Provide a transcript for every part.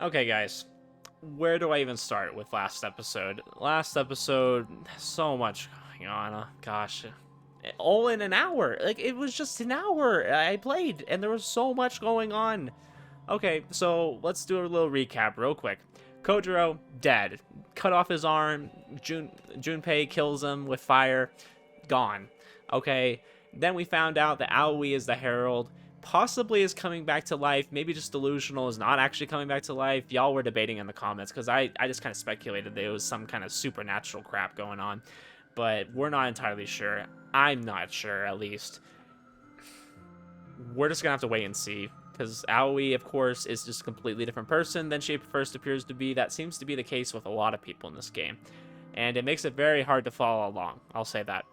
Okay, guys. Where do I even start with last episode? Last episode, so much going on. Gosh. All in an hour. Like, it was just an hour I played, and there was so much going on. Okay, so let's do a little recap real quick. Kojiro, dead. Cut off his arm. Junpei kills him with fire. Gone. Okay, then we found out that Aoi is the Herald. Possibly is coming back to life. Maybe just delusional, is not actually coming back to life. Y'all were debating in the comments, because I just kind of speculated that it was some kind of supernatural crap going on. But we're not entirely sure. I'm not sure, at least. We're just going to have to wait and see. Because Aoi, of course, is just a completely different person than she first appears to be. That seems to be the case with a lot of people in this game. And it makes it very hard to follow along. I'll say that.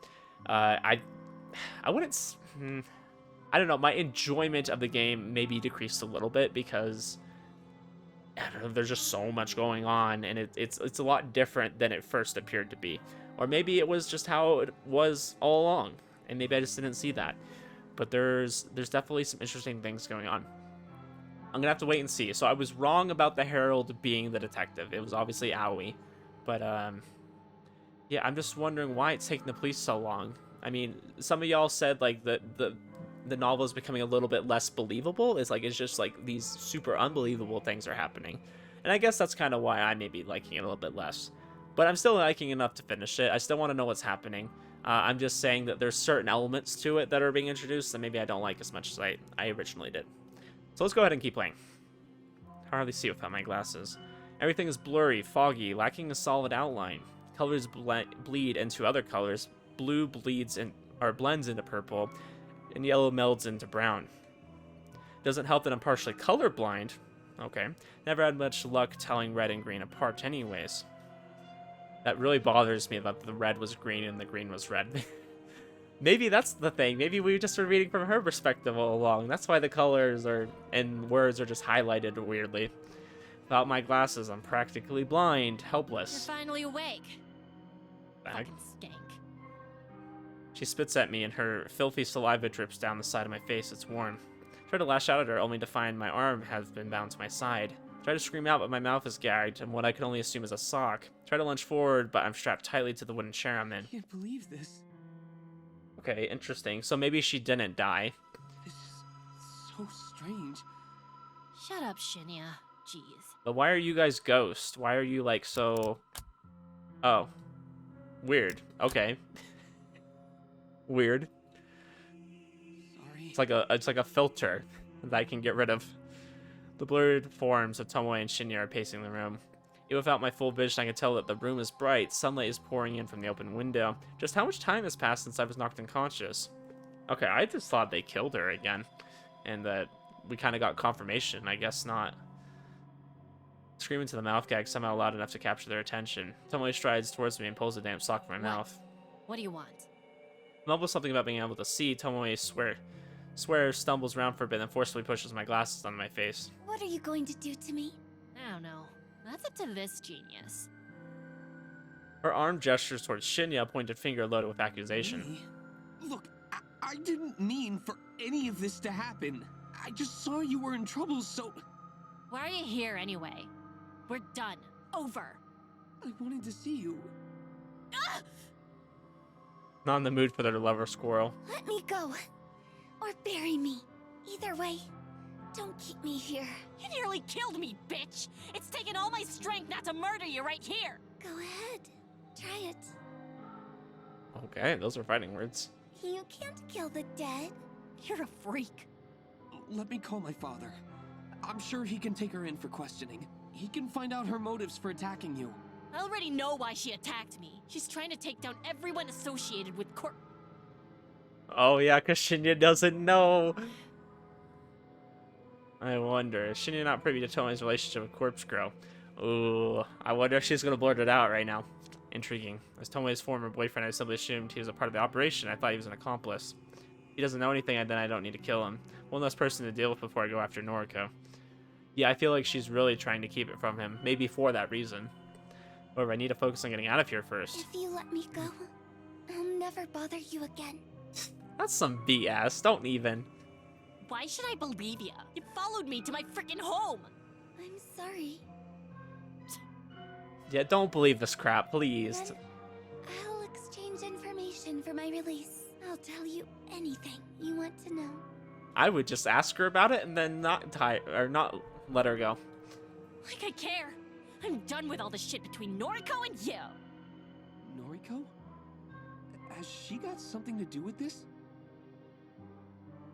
I wouldn't... I don't know, my enjoyment of the game maybe decreased a little bit because I don't know, there's just so much going on, and it's a lot different than it first appeared to be. Or maybe it was just how it was all along, and maybe I just didn't see that. But there's definitely some interesting things going on. I'm gonna have to wait and see. So I was wrong about the Herald being the detective. It was obviously Aoi. But yeah, I'm just wondering why it's taking the police so long. I mean, some of y'all said like the novel is becoming a little bit less believable. It's just like these super unbelievable things are happening. And I guess that's kind of why I may be liking it a little bit less. But I'm still liking enough to finish it. I still want to know what's happening. I'm just saying that there's certain elements to it that are being introduced that maybe I don't like as much as I originally did. So let's go ahead and keep playing. I hardly see without my glasses. Everything is blurry, foggy, lacking a solid outline. Colors bleed into other colors. Blue blends into purple, and yellow melds into brown. Doesn't help that I'm partially colorblind. Okay. Never had much luck telling red and green apart anyways. That really bothers me that the red was green and the green was red. Maybe that's the thing. Maybe we just were reading from her perspective all along. That's why the colors and words are just highlighted weirdly. Without my glasses, I'm practically blind, helpless. You're finally awake. Fucking skank. She spits at me and her filthy saliva drips down the side of my face. It's warm. I try to lash out at her only to find my arm has been bound to my side. I try to scream out, but my mouth is gagged and what I can only assume is a sock. I try to lunge forward, but I'm strapped tightly to the wooden chair I'm in. I can't believe this. Okay, interesting. So maybe she didn't die. This is so strange. Shut up, Shinya. Jeez. But why are you guys ghosts? Why are you like so... Oh. Weird. Okay. Weird. Sorry. It's like a filter that I can get rid of. The blurred forms of Tomoe and Shinya are pacing the room. Even without my full vision, I can tell that the room is bright. Sunlight is pouring in from the open window. Just how much time has passed since I was knocked unconscious? Okay, I just thought they killed her again. And that we kind of got confirmation. I guess not. Screaming to the mouth gag somehow loud enough to capture their attention. Tomoe strides towards me and pulls a damp sock from my mouth. What do you want? Mumbles something about being able to see. Tomoe swears, stumbles around for a bit, and forcefully pushes my glasses on my face. What are you going to do to me? I don't know. That's up to this genius. Her arm gestures towards Shinya, a pointed finger loaded with accusation. Me? Look, I didn't mean for any of this to happen. I just saw you were in trouble, so... Why are you here anyway? We're done. Over. I wanted to see you. Ah! Not in the mood for their lover squirrel. Let me go. Or bury me. Either way, don't keep me here. You nearly killed me, bitch! It's taken all my strength not to murder you right here! Go ahead. Try it. Okay, those are fighting words. You can't kill the dead. You're a freak. Let me call my father. I'm sure he can take her in for questioning. He can find out her motives for attacking you. I already know why she attacked me. She's trying to take down everyone associated with Oh yeah, because Shinya doesn't know. I wonder, is Shinya not privy to Tomoe's relationship with Corpse Girl? Ooh, I wonder if she's going to blurt it out right now. Intriguing. As Tomoe's former boyfriend, I simply assumed he was a part of the operation. I thought he was an accomplice. He doesn't know anything, and then I don't need to kill him. One less person to deal with before I go after Noriko. Yeah, I feel like she's really trying to keep it from him. Maybe for that reason. However, I need to focus on getting out of here first. If you let me go, I'll never bother you again. That's some BS. Don't even. Why should I believe you? You followed me to my freaking home! I'm sorry. Yeah, don't believe this crap, please. Then I'll exchange information for my release. I'll tell you anything you want to know. I would just ask her about it and then not not let her go. Like I care. I'm done with all the shit between Noriko and you. Noriko? Has she got something to do with this?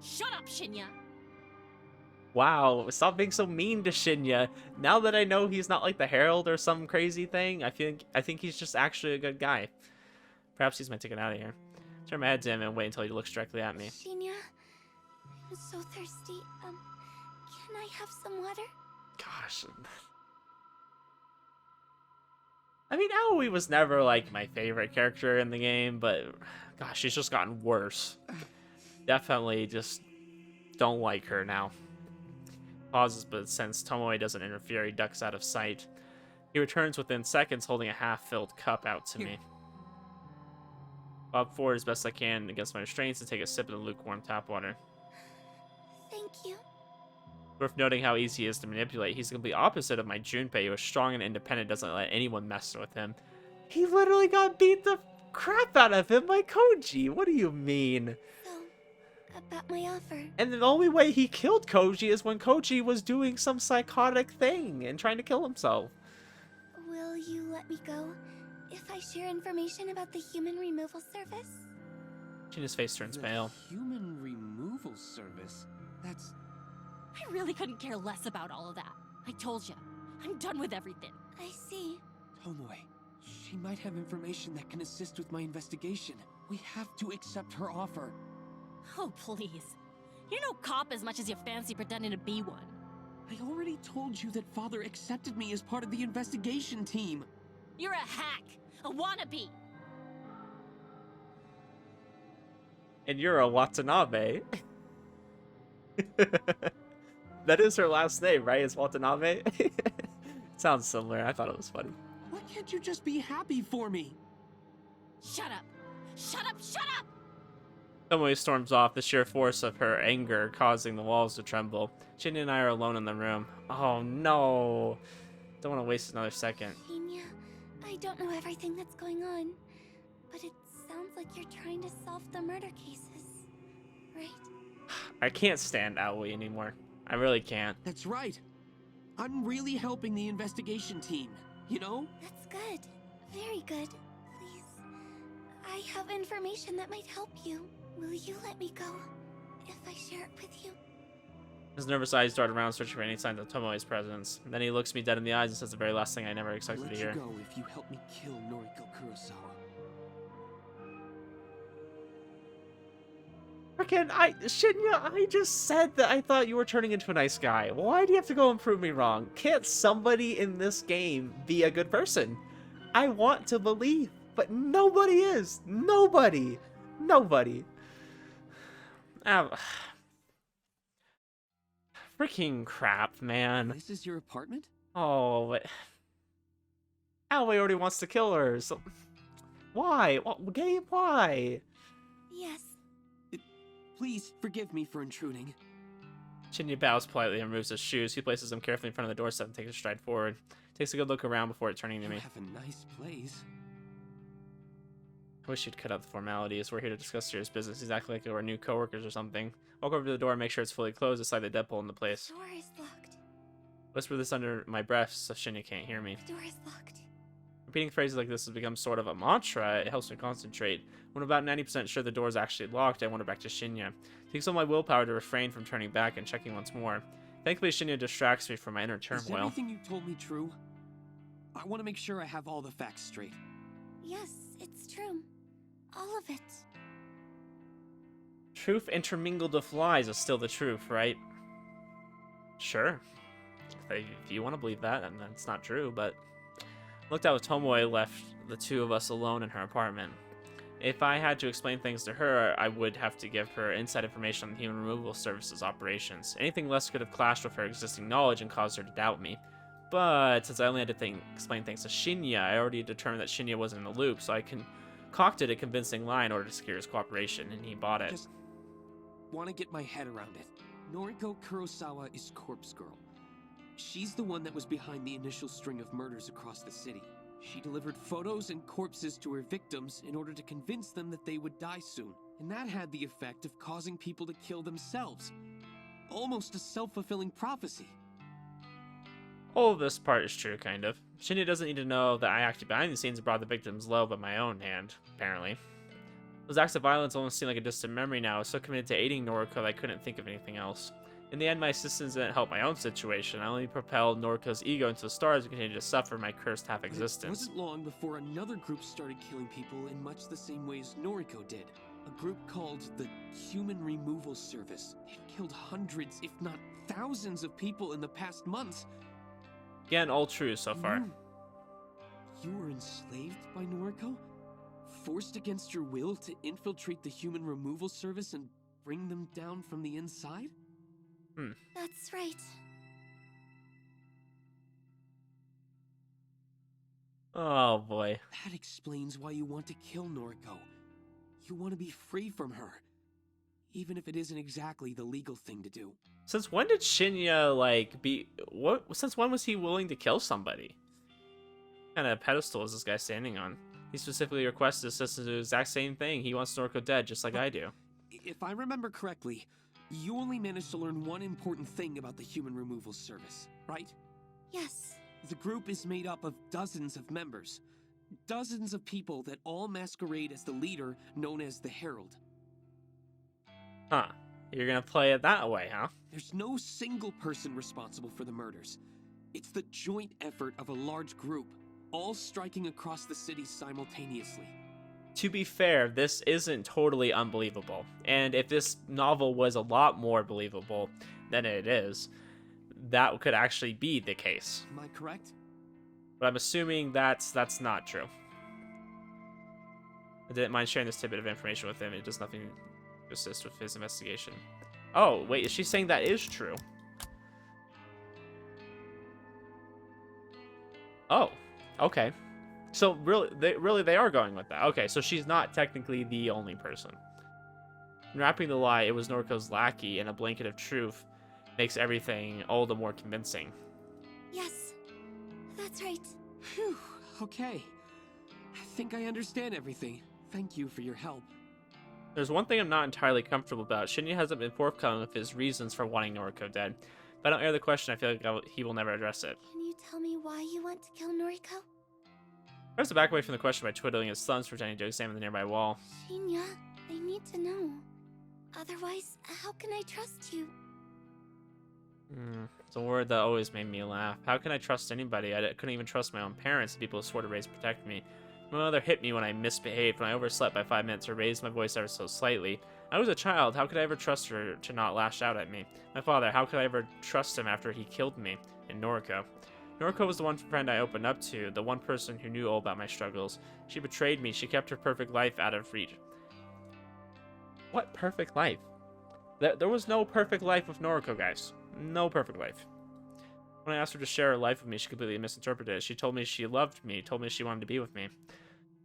Shut up, Shinya. Wow, stop being so mean to Shinya. Now that I know he's not like the Herald or some crazy thing, I think he's just actually a good guy. Perhaps he's my ticket out of here. Turn my head to him and wait until he looks directly at me. Shinya, I'm so thirsty. Can I have some water? Gosh. I mean, Aoi was never, like, my favorite character in the game, but, gosh, she's just gotten worse. Definitely just don't like her now. Pauses, but since Tomoe doesn't interfere, he ducks out of sight. He returns within seconds, holding a half-filled cup out to me. Bob forward as best I can against my restraints and take a sip of the lukewarm tap water. Thank you. Worth noting how easy he is to manipulate. He's the complete opposite of my Junpei, who is strong and independent, doesn't let anyone mess with him. He literally got beat the crap out of him by Koji. What do you mean? So, about my offer. And the only way he killed Koji is when Koji was doing some psychotic thing and trying to kill himself. Will you let me go if I share information about the human removal service? Shina's face turns pale. Human removal service? That's... I really couldn't care less about all of that. I told you, I'm done with everything. I see. Tomoe, she might have information that can assist with my investigation. We have to accept her offer. Oh, please. You're no cop as much as you fancy pretending to be one. I already told you that Father accepted me as part of the investigation team. You're a hack, a wannabe. And you're a Watanabe. That is her last name, right? Is Watanabe? Sounds similar. I thought it was funny. Why can't you just be happy for me? Shut up. Shut up, shut up! Tomoe storms off, the sheer force of her anger causing the walls to tremble. Shinya and I are alone in the room. Oh no. Don't want to waste another second. Shinya, I don't know everything that's going on, but it sounds like you're trying to solve the murder cases, right? I can't stand Aoi anymore. I really can't. That's right. I'm really helping the investigation team, you know? That's good. Very good. Please, I have information that might help you. Will you let me go if I share it with you? His nervous eyes dart around, searching for any signs of Tomoe's presence. Then he looks me dead in the eyes and says the very last thing I never expected to hear. Let you go if you help me kill Noriko Kurosawa. Frickin' Shinya, I just said that I thought you were turning into a nice guy. Why do you have to go and prove me wrong? Can't somebody in this game be a good person? I want to believe, but nobody is. Nobody. Nobody. Freaking crap, man. This is your apartment? Oh, but... Aoi already wants to kill her, so... Why? Game, why? Yes. Please forgive me for intruding. Shinya bows politely and removes his shoes. He places them carefully in front of the doorstep and takes a stride forward. Takes a good look around before turning to You me. have a nice place. I wish you'd cut out the formalities. We're here to discuss serious business. He's acting like we're new coworkers or something. Walk over to the door and make sure it's fully closed to slide the deadbolt into place. The door is locked. Whisper this under my breath so Shinya can't hear me. The door is locked. Repeating phrases like this has become sort of a mantra. It helps me concentrate. When I'm about 90% sure the door is actually locked, I wander back to Shinya. It takes all my willpower to refrain from turning back and checking once more. Thankfully, Shinya distracts me from my inner Is turmoil. everything you told me true? I want to make sure I have all the facts straight. Yes, it's true. All of it. Truth intermingled with lies is still the truth, right? Sure. If you want to believe that, then that's not true, but... Looked out with Tomoe left the two of us alone in her apartment. If I had to explain things to her, I would have to give her inside information on the Human Removal Service's operations. Anything less could have clashed with her existing knowledge and caused her to doubt me. But since I only had to explain things to Shinya, I already determined that Shinya wasn't in the loop, so I concocted a convincing lie in order to secure his cooperation, and he bought it. Just want to get my head around it. Noriko Kurosawa is Corpse Girl. She's the one that was behind the initial string of murders across the city. She delivered photos and corpses to her victims in order to convince them that they would die soon. And that had the effect of causing people to kill themselves. Almost a self-fulfilling prophecy. All of this part is true, kind of. Shinya doesn't need to know that I acted behind the scenes and brought the victims low by my own hand, apparently. Those acts of violence almost seem like a distant memory now. I was so committed to aiding Noriko that I couldn't think of anything else. In the end, my assistance didn't help my own situation. I only propelled Noriko's ego into the stars and continued to suffer my cursed half-existence. It wasn't long before another group started killing people in much the same way as Noriko did. A group called the Human Removal Service. It killed hundreds, if not thousands of people in the past months. Again, all true so far. You were enslaved by Noriko? Forced against your will to infiltrate the Human Removal Service and bring them down from the inside? That's right. Oh boy. That explains why you want to kill Noriko. You want to be free from her. Even if it isn't exactly the legal thing to do. Since when did Shinya, like, since when was he willing to kill somebody? What kind of pedestal is this guy standing on? He specifically requested assistance to do the exact same thing. He wants Noriko dead, just like I do. If I remember correctly, you only managed to learn one important thing about the Human Removal Service, right? Yes. The group is made up of dozens of members. Dozens of people that all masquerade as the leader, known as the Herald. Huh. You're gonna play it that way, huh? There's no single person responsible for the murders. It's the joint effort of a large group, all striking across the city simultaneously. To be fair, this isn't totally unbelievable. And if this novel was a lot more believable than it is, that could actually be the case. Am I correct? But I'm assuming that's not true. I didn't mind sharing this tidbit of information with him. It does nothing to assist with his investigation. Oh, wait, is she saying that is true? Oh, okay. So really they are going with that. Okay, so she's not technically the only person. In wrapping the lie, it was Noriko's lackey, and a blanket of truth makes everything all the more convincing. Yes. That's right. Phew, okay. I think I understand everything. Thank you for your help. There's one thing I'm not entirely comfortable about. Shinya hasn't been forthcoming with his reasons for wanting Noriko dead. If I don't air the question, I feel like he will never address it. Can you tell me why you want to kill Noriko? He tries to back away from the question by twiddling his thumbs, pretending to examine the nearby wall. Shinya, I need to know. Otherwise, how can I trust you? It's a word that always made me laugh. How can I trust anybody? I couldn't even trust my own parents, the people who swore to raise and protect me. My mother hit me when I misbehaved, when I overslept by 5 minutes or raised my voice ever so slightly. I was a child. How could I ever trust her to not lash out at me? My father, how could I ever trust him after he killed me? And Noriko. Noriko was the one friend I opened up to, the one person who knew all about my struggles. She betrayed me. She kept her perfect life out of reach. What perfect life? There was no perfect life with Noriko, guys. No perfect life. When I asked her to share her life with me, she completely misinterpreted it. She told me she loved me, told me she wanted to be with me.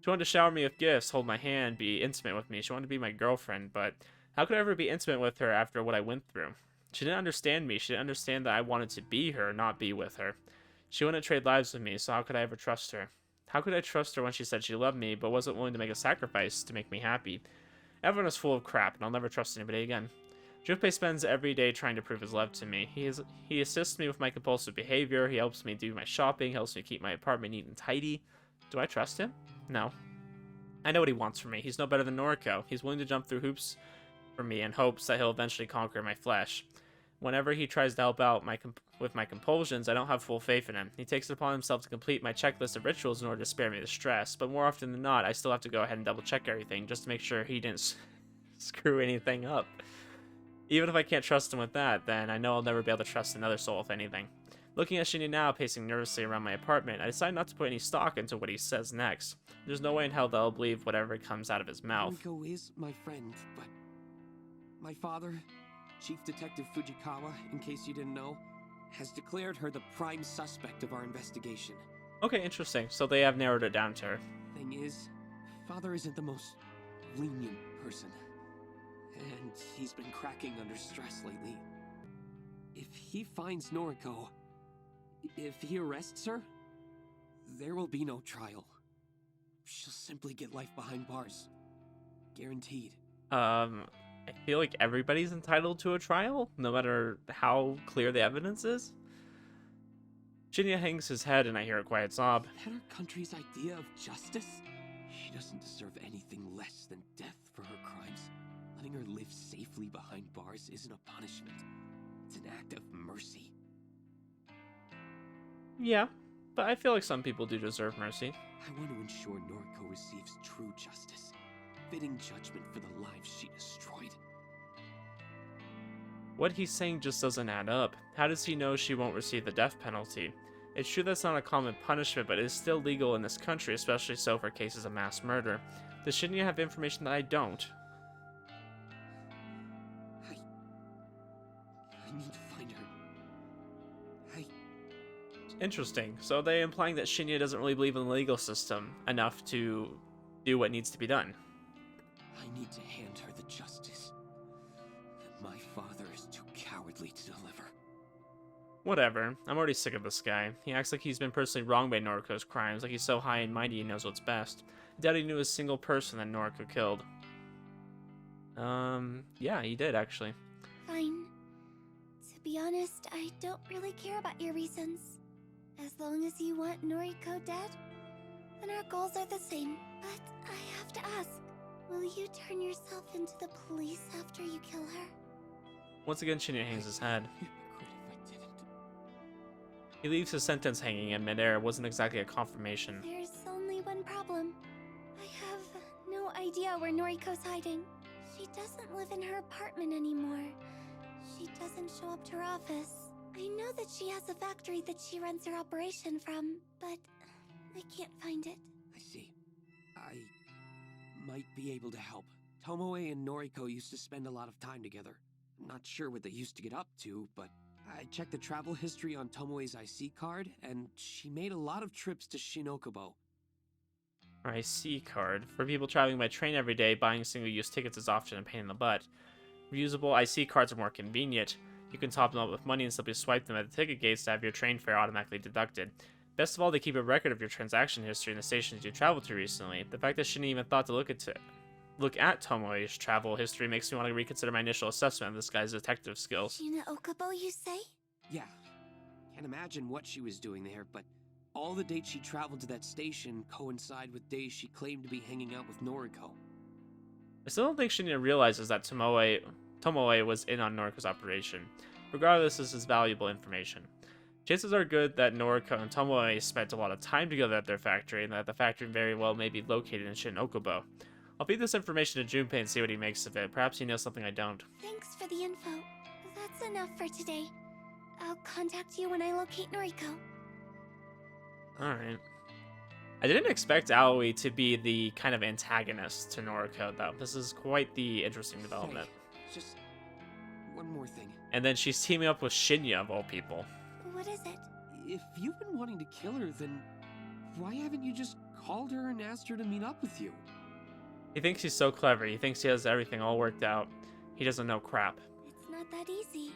She wanted to shower me with gifts, hold my hand, be intimate with me. She wanted to be my girlfriend, but how could I ever be intimate with her after what I went through? She didn't understand me. She didn't understand that I wanted to be her, not be with her. She wouldn't trade lives with me, so how could I ever trust her? How could I trust her when she said she loved me, but wasn't willing to make a sacrifice to make me happy? Everyone is full of crap, and I'll never trust anybody again. Junpei spends every day trying to prove his love to me. He assists me with my compulsive behavior, he helps me do my shopping, helps me keep my apartment neat and tidy. Do I trust him? No. I know what he wants from me. He's no better than Noriko. He's willing to jump through hoops for me in hopes that he'll eventually conquer my flesh. Whenever he tries to help out with my compulsions, I don't have full faith in him. He takes it upon himself to complete my checklist of rituals in order to spare me the stress, but more often than not, I still have to go ahead and double check everything just to make sure he didn't screw anything up. Even if I can't trust him with that, then I know I'll never be able to trust another soul with anything. Looking at Shinya now, pacing nervously around my apartment, I decide not to put any stock into what he says next. There's no way in hell that I'll believe whatever comes out of his mouth. Noriko is my friend, but my father, Chief Detective Fujikawa, in case you didn't know, has declared her the prime suspect of our investigation. Okay, interesting. So they have narrowed it down to her. Thing is, Father isn't the most lenient person, and he's been cracking under stress lately. If he finds Noriko, if he arrests her, There will be no trial. She'll simply get life behind bars. Guaranteed. I feel like everybody's entitled to a trial, no matter how clear the evidence is. Shinya hangs his head and I hear a quiet sob. Is that our country's idea of justice? She doesn't deserve anything less than death for her crimes. Letting her live safely behind bars isn't a punishment. It's an act of mercy. Yeah, but I feel like some people do deserve mercy. I want to ensure Noriko receives true justice. Fitting judgment for the lives she destroyed. What he's saying just doesn't add up. How does he know she won't receive the death penalty? It's true that's not a common punishment, but it is still legal in this country, especially so for cases of mass murder. Does Shinya have information that I don't? I need to find her. Interesting. So they're implying that Shinya doesn't really believe in the legal system enough to do what needs to be done. I need to hand her the justice that my father is too cowardly to deliver. Whatever. I'm already sick of this guy. He acts like he's been personally wronged by Noriko's crimes, like he's so high and mighty he knows what's best. I doubt he knew a single person that Noriko killed. Yeah, he did, actually. Fine. To be honest, I don't really care about your reasons. As long as you want Noriko dead, then our goals are the same. But I have to ask, will you turn yourself into the police after you kill her? Once again, Shinya hangs his head. I'd regret if I didn't. He leaves his sentence hanging in midair. It wasn't exactly a confirmation. There's only one problem. I have no idea where Noriko's hiding. She doesn't live in her apartment anymore. She doesn't show up to her office. I know that she has a factory that she runs her operation from, but I can't find it. I see. I might be able to help. Tomoe and Noriko used to spend a lot of time together. I'm not sure what they used to get up to, but I checked the travel history on Tomoe's IC card, and she made a lot of trips to Shinokubo. Our IC card. For people traveling by train every day, buying single-use tickets is often a pain in the butt. Reusable IC cards are more convenient. You can top them up with money and simply swipe them at the ticket gates to have your train fare automatically deducted. Best of all, they keep a record of your transaction history in the stations you traveled to recently. The fact that Shinya even thought to look at Tomoe's travel history makes me want to reconsider my initial assessment of this guy's detective skills. Shinokubo, you say? Yeah. Can't imagine what she was doing there, but all the dates she traveled to that station coincide with days she claimed to be hanging out with Noriko. I still don't think Shinya realizes that Tomoe was in on Noriko's operation. Regardless, this is valuable information. Chances are good that Noriko and Tomoe spent a lot of time together at their factory, and that the factory very well may be located in Shinokubo. I'll feed this information to Junpei and see what he makes of it. Perhaps he knows something I don't. Thanks for the info. That's enough for today. I'll contact you when I locate Noriko. Alright. I didn't expect Aoi to be the kind of antagonist to Noriko, though. This is quite the interesting development. Hey, just one more thing. And then she's teaming up with Shinya, of all people. What is it? If you've been wanting to kill her, then why haven't you just called her and asked her to meet up with you? He thinks he's so clever. He thinks he has everything all worked out. He doesn't know crap. It's not that easy.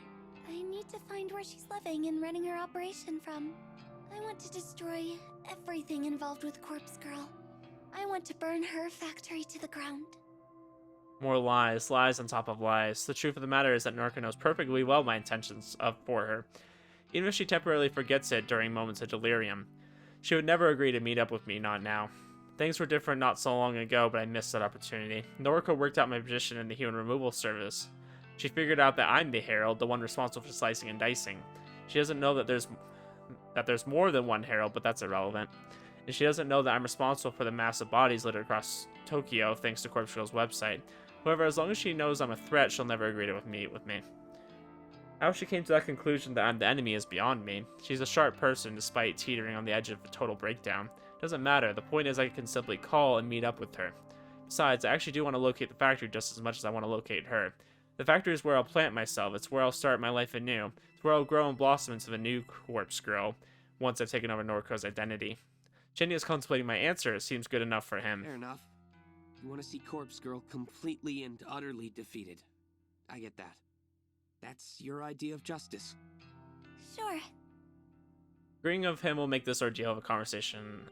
I need to find where she's living and running her operation from. I want to destroy everything involved with Corpse Girl. I want to burn her factory to the ground. More lies, lies on top of lies. The truth of the matter is that Noriko knows perfectly well my intentions for her, even if she temporarily forgets it during moments of delirium. She would never agree to meet up with me, not now. Things were different not so long ago, but I missed that opportunity. Noriko worked out my position in the human removal service. She figured out that I'm the Herald, the one responsible for slicing and dicing. She doesn't know that there's more than one Herald, but that's irrelevant. And she doesn't know that I'm responsible for the massive bodies littered across Tokyo thanks to Corpse Girl's website. However, as long as she knows I'm a threat, she'll never agree to meet with me. How she came to that conclusion that I'm the enemy is beyond me. She's a sharp person despite teetering on the edge of a total breakdown. Doesn't matter, the point is I can simply call and meet up with her. Besides, I actually do want to locate the factory just as much as I want to locate her. The factory is where I'll plant myself, it's where I'll start my life anew. It's where I'll grow and blossom into the new Corpse Girl, once I've taken over Noriko's identity. Shinya is contemplating my answer, it seems good enough for him. Fair enough. You want to see Corpse Girl completely and utterly defeated. I get that. That's your idea of justice. Sure. Agreeing of him will make this ordeal of a conversation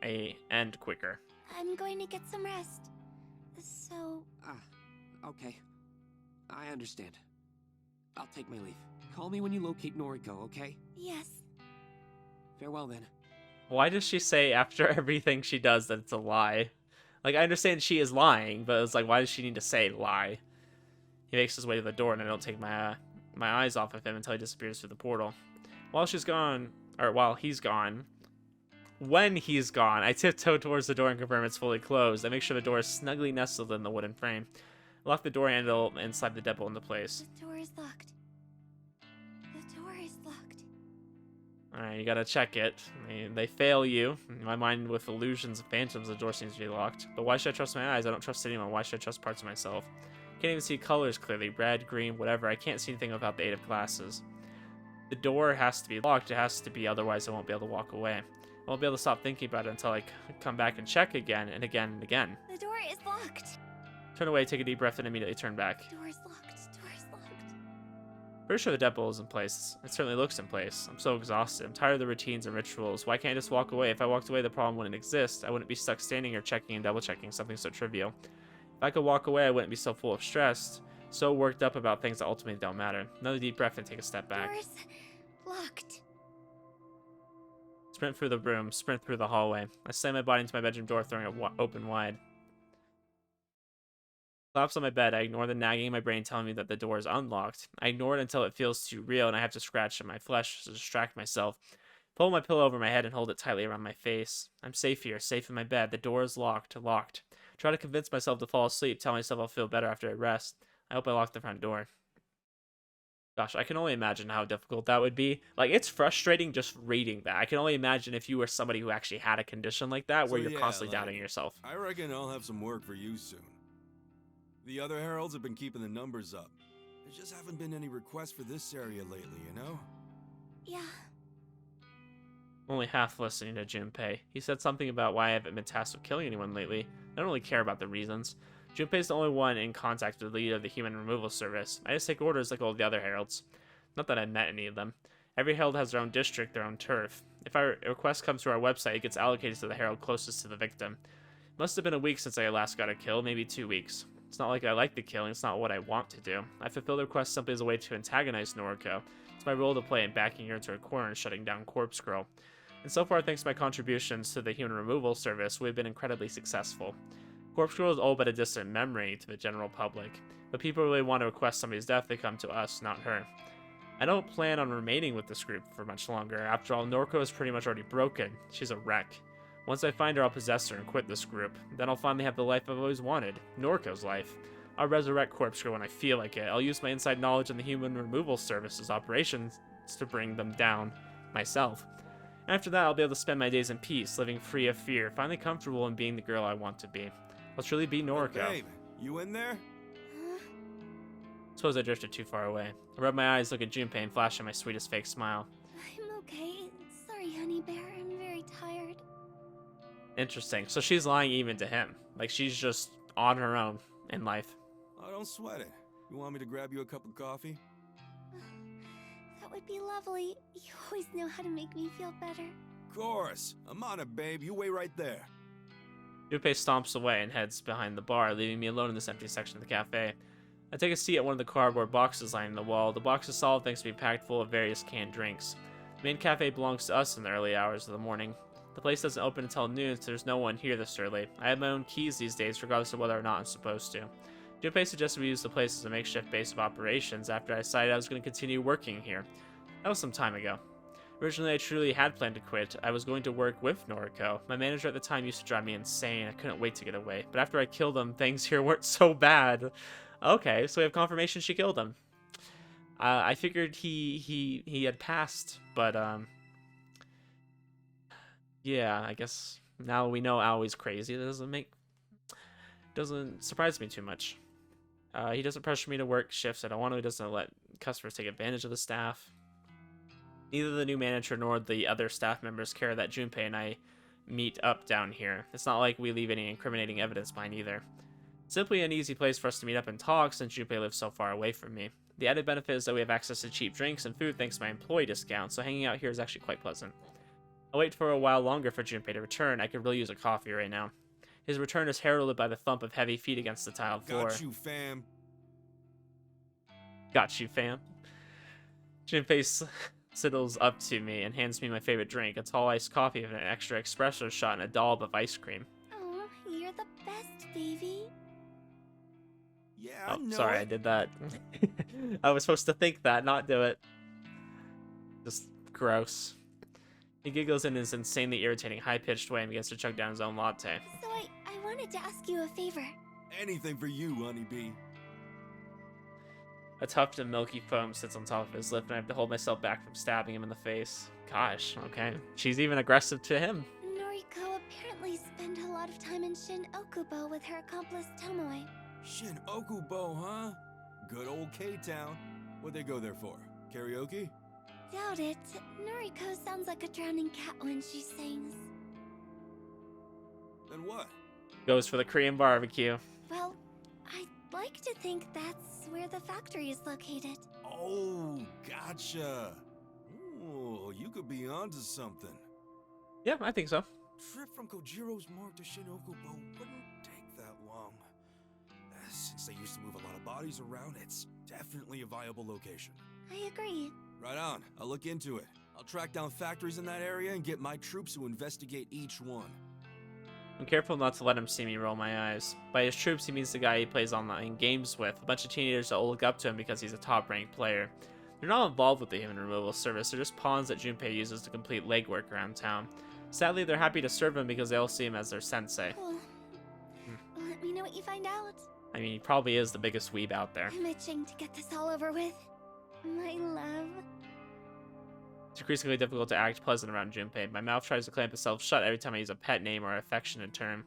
end quicker. I'm going to get some rest. So... Okay. I understand. I'll take my leave. Call me when you locate Noriko, okay? yes. Farewell then. Why does she say after everything she does that it's a lie? Like, I understand she is lying, but it's like, why does she need to say lie? He makes his way to the door, and I don't take my eyes off of him until he disappears through the portal. While he's gone, when he's gone, I tiptoe towards the door and confirm it's fully closed. I make sure the door is snugly nestled in the wooden frame. I lock the door handle and slide the deadbolt into place. The door is locked. The door is locked. Alright, you gotta check it. They fail you. In my mind, with illusions and phantoms, the door seems to be locked. But why should I trust my eyes? I don't trust anyone. Why should I trust parts of myself? Can't even see colors clearly. Red, green, whatever. I can't see anything without the aid of glasses. The door has to be locked. It has to be, otherwise I won't be able to walk away. I won't be able to stop thinking about it until I come back and check again and again and again. The door is locked. Turn away, take a deep breath, and immediately turn back. The door is locked. The door is locked. Pretty sure the deadbolt is in place. It certainly looks in place. I'm so exhausted. I'm tired of the routines and rituals. Why can't I just walk away? If I walked away, the problem wouldn't exist. I wouldn't be stuck standing here checking and double-checking something so trivial. If I could walk away, I wouldn't be so full of stress, so worked up about things that ultimately don't matter. Another deep breath and take a step back. Door is locked. Sprint through the room, sprint through the hallway. I slam my body into my bedroom door, throwing it open wide. Collapse on my bed. I ignore the nagging in my brain telling me that the door is unlocked. I ignore it until it feels too real and I have to scratch at my flesh to distract myself. Pull my pillow over my head and hold it tightly around my face. I'm safe here, safe in my bed. The door is locked. Try to convince myself to fall asleep, tell myself I'll feel better after I rest. I hope I lock the front door. Gosh, I can only imagine how difficult that would be. Like, it's frustrating just reading that. I can only imagine if you were somebody who actually had a condition like that, where you're constantly doubting yourself. I reckon I'll have some work for you soon. The other heralds have been keeping the numbers up. There just haven't been any requests for this area lately, you know? Yeah. Only half listening to Junpei. He said something about why I haven't been tasked with killing anyone lately. I don't really care about the reasons. Junpei's the only one in contact with the leader of the human removal service. I just take orders like all the other heralds. Not that I met any of them. Every herald has their own district, their own turf. If a request comes to our website, it gets allocated to the herald closest to the victim. It must have been a week since I last got a kill, maybe 2 weeks. It's not like I like the killing, it's not what I want to do. I fulfill the request simply as a way to antagonize Noriko. It's my role to play in backing her into a corner and shutting down Corpse Girl. And so far, thanks to my contributions to the human removal service, we've been incredibly successful. Corpse Girl is all but a distant memory to the general public, but people really want to request somebody's death, they come to us, not her. I don't plan on remaining with this group for much longer. After all, Noriko is pretty much already broken. She's a wreck. Once I find her, I'll possess her and quit this group. Then I'll finally have the life I've always wanted. Noriko's life. I'll resurrect Corpse Girl when I feel like it. I'll use my inside knowledge in the human removal service's operations to bring them down myself. After that, I'll be able to spend my days in peace, living free of fear, finally comfortable in being the girl I want to be. I'll truly be Noriko. Hey, babe, you in there? Suppose I drifted too far away. I rub my eyes, look at Junpei, and flash at my sweetest fake smile. I'm okay. Sorry, honey bear. I'm very tired. Interesting. So she's lying even to him. Like, she's just on her own in life. Oh, don't sweat it. You want me to grab you a cup of coffee? That would be lovely. You always know how to make me feel better. Of course. I'm on it, babe. You wait right there. Junpei stomps away and heads behind the bar, leaving me alone in this empty section of the cafe. I take a seat at one of the cardboard boxes lining the wall. The box is solid thanks to being packed full of various canned drinks. The main cafe belongs to us in the early hours of the morning. The place doesn't open until noon, so there's no one here this early. I have my own keys these days, regardless of whether or not I'm supposed to. Junpei suggested we use the place as a makeshift base of operations after I decided I was going to continue working here. That was some time ago. Originally, I truly had planned to quit. I was going to work with Noriko. My manager at the time used to drive me insane. I couldn't wait to get away. But after I killed him, things here weren't so bad. Okay, so we have confirmation she killed him. I figured he had passed, but yeah, I guess now we know Aoi's crazy. That doesn't surprise me too much. He doesn't pressure me to work shifts I don't want to. He doesn't let customers take advantage of the staff. Neither the new manager nor the other staff members care that Junpei and I meet up down here. It's not like we leave any incriminating evidence behind either. Simply an easy place for us to meet up and talk since Junpei lives so far away from me. The added benefit is that we have access to cheap drinks and food thanks to my employee discount, so hanging out here is actually quite pleasant. I'll wait for a while longer for Junpei to return. I could really use a coffee right now. His return is heralded by the thump of heavy feet against the tiled floor. Got you, fam. Got you, fam. Junpei sidles up to me and hands me my favorite drink, a tall iced coffee with an extra espresso shot and a dollop of ice cream. Oh, you're the best, baby. Yeah, Oh, I know sorry, it. I did that. I was supposed to think that, not do it. Just gross. He giggles in his insanely irritating, high-pitched way and begins to chug down his own latte. So I wanted to ask you a favor. Anything for you, honeybee. A tuft of milky foam sits on top of his lip, and I have to hold myself back from stabbing him in the face. Gosh, okay. She's even aggressive to him. Noriko apparently spent a lot of time in Shin Okubo with her accomplice Tomoe. Shin Okubo, huh? Good old K-Town. What'd they go there for? Karaoke? Doubt it. Noriko sounds like a drowning cat when she sings. Then what? Goes for the Korean barbecue. Well, I'd like to think that's where the factory is located. Oh, gotcha. Ooh, you could be onto something. Yeah, I think so. Trip from Kojiro's morgue to Shin Okubo wouldn't take that long. Since they used to move a lot of bodies around, it's definitely a viable location. I agree. Right on. I'll look into it. I'll track down factories in that area and get my troops to investigate each one. I'm careful not to let him see me roll my eyes. By his troops, he means the guy he plays online games with, a bunch of teenagers that will look up to him because he's a top-ranked player. They're not involved with the human removal service, they're just pawns that Junpei uses to complete legwork around town. Sadly, they're happy to serve him because they all see him as their sensei. Well, let me know what you find out. I mean, he probably is the biggest weeb out there. I'm itching to get this all over with. My love. It's increasingly difficult to act pleasant around Junpei. My mouth tries to clamp itself shut every time I use a pet name or affectionate term.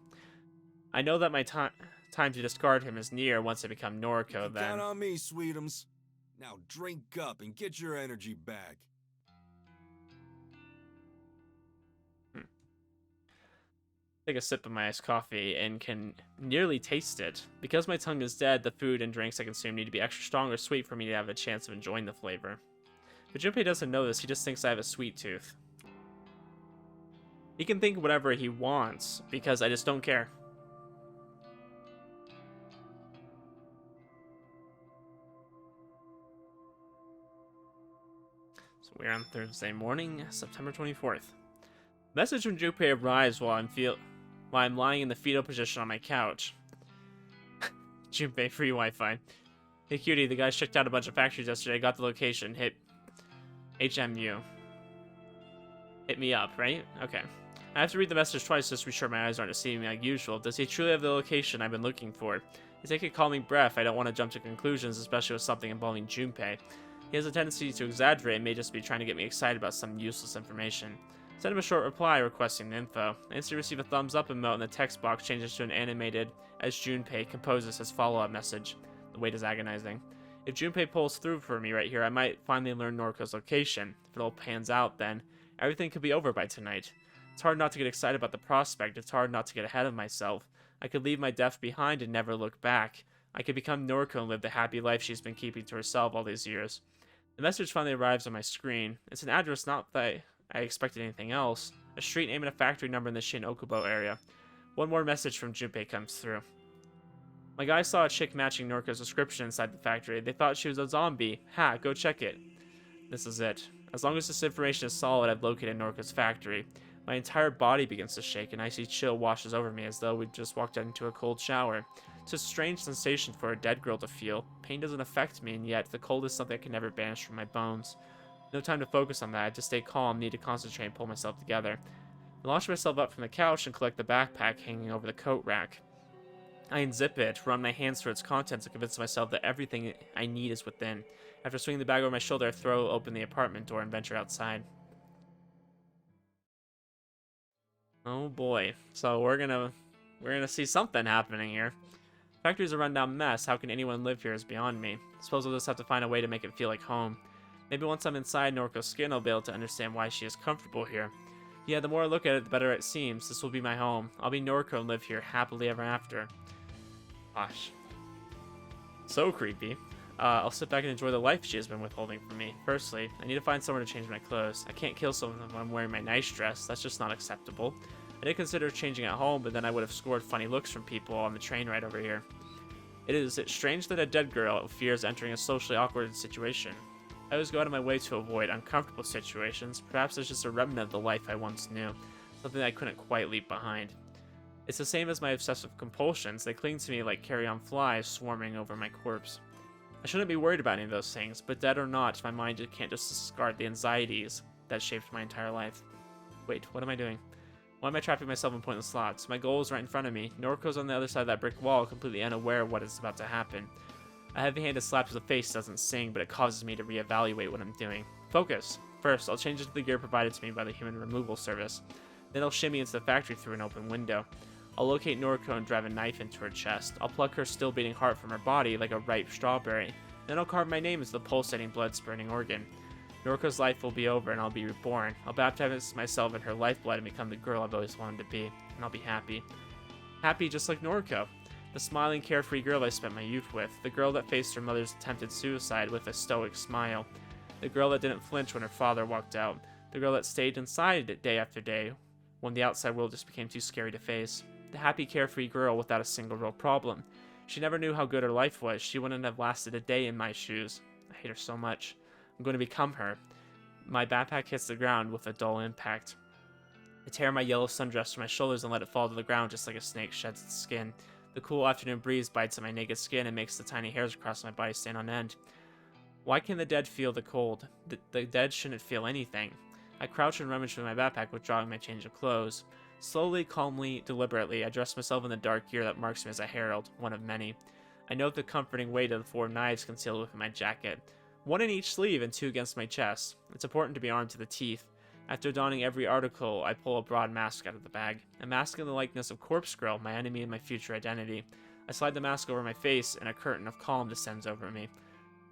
I know that my time to discard him is near once I become Noriko, then. Count on me, sweetums. Now drink up and get your energy back. Take a sip of my iced coffee and can nearly taste it. Because my tongue is dead, the food and drinks I consume need to be extra strong or sweet for me to have a chance of enjoying the flavor. But Junpei doesn't know this, he just thinks I have a sweet tooth. He can think whatever he wants, because I just don't care. So we're on Thursday morning, September 24th. Message from Junpei arrives while I'm lying in the fetal position on my couch. Junpei, free Wi-Fi. Hey cutie, the guys checked out a bunch of factories yesterday, got the location, hit HMU. Hit me up, right? Okay. I have to read the message twice just to be sure my eyes aren't deceiving me like usual. Does he truly have the location I've been looking for? He's taking a calming breath. I don't want to jump to conclusions, especially with something involving Junpei. He has a tendency to exaggerate and may just be trying to get me excited about some useless information. Send him a short reply requesting the info. I instantly receive a thumbs up emote and the text box changes to an animated as Junpei composes his follow-up message. The wait is agonizing. If Junpei pulls through for me right here, I might finally learn Noriko's location. If it all pans out, then everything could be over by tonight. It's hard not to get excited about the prospect. It's hard not to get ahead of myself. I could leave my death behind and never look back. I could become Noriko and live the happy life she's been keeping to herself all these years. The message finally arrives on my screen. It's an address, not that I expected anything else. A street name and a factory number in the Shin Okubo area. One more message from Junpei comes through. My guys saw a chick matching Noriko's description inside the factory. They thought she was a zombie. Ha, go check it. This is it. As long as this information is solid, I've located Noriko's factory. My entire body begins to shake, and icy chill washes over me as though we just walked into a cold shower. It's a strange sensation for a dead girl to feel. Pain doesn't affect me, and yet the cold is something I can never banish from my bones. No time to focus on that. I have to stay calm, need to concentrate and pull myself together. I launch myself up from the couch and collect the backpack hanging over the coat rack. I unzip it, run my hands through its contents, and convince myself that everything I need is within. After swinging the bag over my shoulder, I throw open the apartment door and venture outside. Oh boy. So we're gonna see something happening here. Factory's a rundown mess. How can anyone live here is beyond me. Suppose I'll just have to find a way to make it feel like home. Maybe once I'm inside Noriko's skin, I'll be able to understand why she is comfortable here. Yeah, the more I look at it, the better it seems. This will be my home. I'll be Noriko and live here happily ever after. Gosh. So creepy. I'll sit back and enjoy the life she has been withholding from me. Firstly, I need to find somewhere to change my clothes. I can't kill someone when I'm wearing my nice dress. That's just not acceptable. I did consider changing at home, but then I would have scored funny looks from people on the train ride over here. It's strange that a dead girl fears entering a socially awkward situation. I always go out of my way to avoid uncomfortable situations. Perhaps it's just a remnant of the life I once knew, something I couldn't quite leave behind. It's the same as my obsessive compulsions. They cling to me like carrion flies swarming over my corpse. I shouldn't be worried about any of those things, but dead or not, my mind can't just discard the anxieties that shaped my entire life. Wait, what am I doing? Why am I trapping myself in pointless thoughts? My goal is right in front of me. Noriko's on the other side of that brick wall, completely unaware of what is about to happen. A heavy-handed slap to the face doesn't sting, but it causes me to reevaluate what I'm doing. Focus! First, I'll change into the gear provided to me by the human removal service. Then I'll shimmy into the factory through an open window. I'll locate Noriko and drive a knife into her chest. I'll pluck her still beating heart from her body like a ripe strawberry. Then I'll carve my name into the pulsating blood-spurting organ. Noriko's life will be over and I'll be reborn. I'll baptize myself in her lifeblood and become the girl I've always wanted to be. And I'll be happy. Happy just like Noriko. The smiling, carefree girl I spent my youth with. The girl that faced her mother's attempted suicide with a stoic smile. The girl that didn't flinch when her father walked out. The girl that stayed inside day after day when the outside world just became too scary to face. The happy, carefree girl without a single real problem. She never knew how good her life was. She wouldn't have lasted a day in my shoes. I hate her so much. I'm going to become her. My backpack hits the ground with a dull impact. I tear my yellow sundress from my shoulders and let it fall to the ground just like a snake sheds its skin. The cool afternoon breeze bites at my naked skin and makes the tiny hairs across my body stand on end. Why can the dead feel the cold? The dead shouldn't feel anything. I crouch and rummage through my backpack, withdrawing my change of clothes. Slowly, calmly, deliberately, I dress myself in the dark gear that marks me as a herald, one of many. I note the comforting weight of the 4 knives concealed within my jacket. 1 in each sleeve and 2 against my chest. It's important to be armed to the teeth. After donning every article, I pull a broad mask out of the bag. A mask in the likeness of Corpse Girl, my enemy and my future identity. I slide the mask over my face, and a curtain of calm descends over me.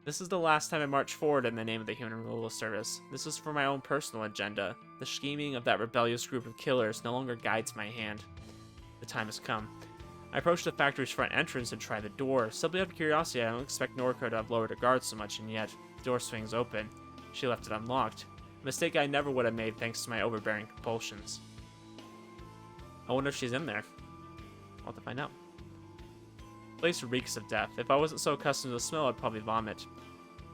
This is the last time I march forward in the name of the Human Removal Service. This is for my own personal agenda. The scheming of that rebellious group of killers no longer guides my hand. The time has come. I approach the factory's front entrance and try the door. Simply out of curiosity, I don't expect Noriko to have lowered her guard so much, and yet, the door swings open. She left it unlocked. A mistake I never would have made thanks to my overbearing compulsions. I wonder if she's in there. I'll have to find out. The place reeks of death. If I wasn't so accustomed to the smell, I'd probably vomit.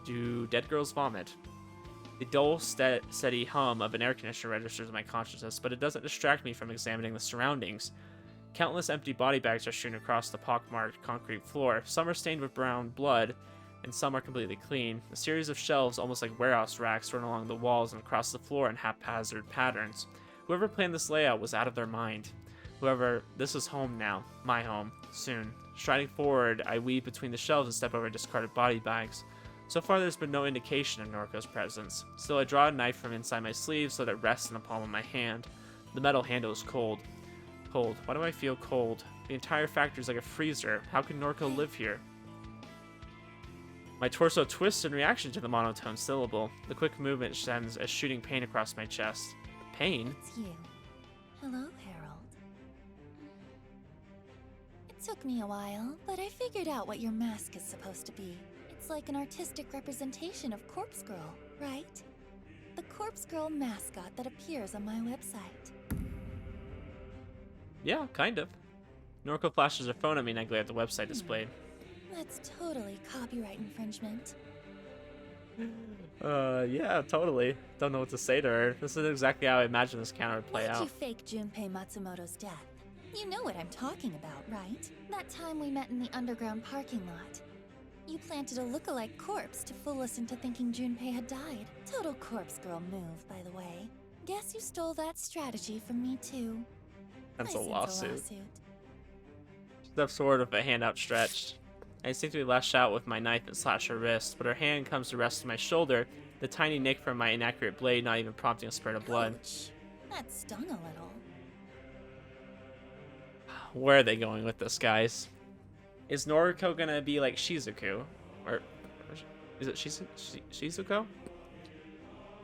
Do dead girls vomit? The dull, steady hum of an air conditioner registers in my consciousness, but it doesn't distract me from examining the surroundings. Countless empty body bags are strewn across the pockmarked concrete floor. Some are stained with brown blood, and some are completely clean. A series of shelves, almost like warehouse racks, run along the walls and across the floor in haphazard patterns. Whoever planned this layout was out of their mind. However, this is home now. My home. Soon. Striding forward, I weave between the shelves and step over discarded body bags. So far, there's been no indication of Noriko's presence. Still, I draw a knife from inside my sleeve so that it rests in the palm of my hand. The metal handle is cold. Cold. Why do I feel cold? The entire factory is like a freezer. How can Noriko live here? My torso twists in reaction to the monotone syllable. The quick movement sends a shooting pain across my chest. Pain? It's you. Hello, Harold. It took me a while, but I figured out what your mask is supposed to be. It's like an artistic representation of Corpse Girl, right? The Corpse Girl mascot that appears on my website. Yeah, kind of. Noriko flashes her phone at me and I glare at the website displayed. That's totally copyright infringement. Yeah, totally. Don't know what to say to her. This is exactly how I imagine this counter would play Why'd out. you fake Junpei Matsumoto's death? You know what I'm talking about, right? That time we met in the underground parking lot. You planted a look-alike corpse to fool us into thinking Junpei had died. Total Corpse Girl move, by the way. Guess you stole that strategy from me, too. That's I a sense lawsuit. Steps forward with a hand outstretched. I instinctively lash out with my knife and slash her wrist, but her hand comes to rest on my shoulder, the tiny nick from my inaccurate blade not even prompting a spurt of blood. Ouch. That stung a little. Where are they going with this, guys? Is Noriko gonna be like Shizuku? Or is it Shizuko?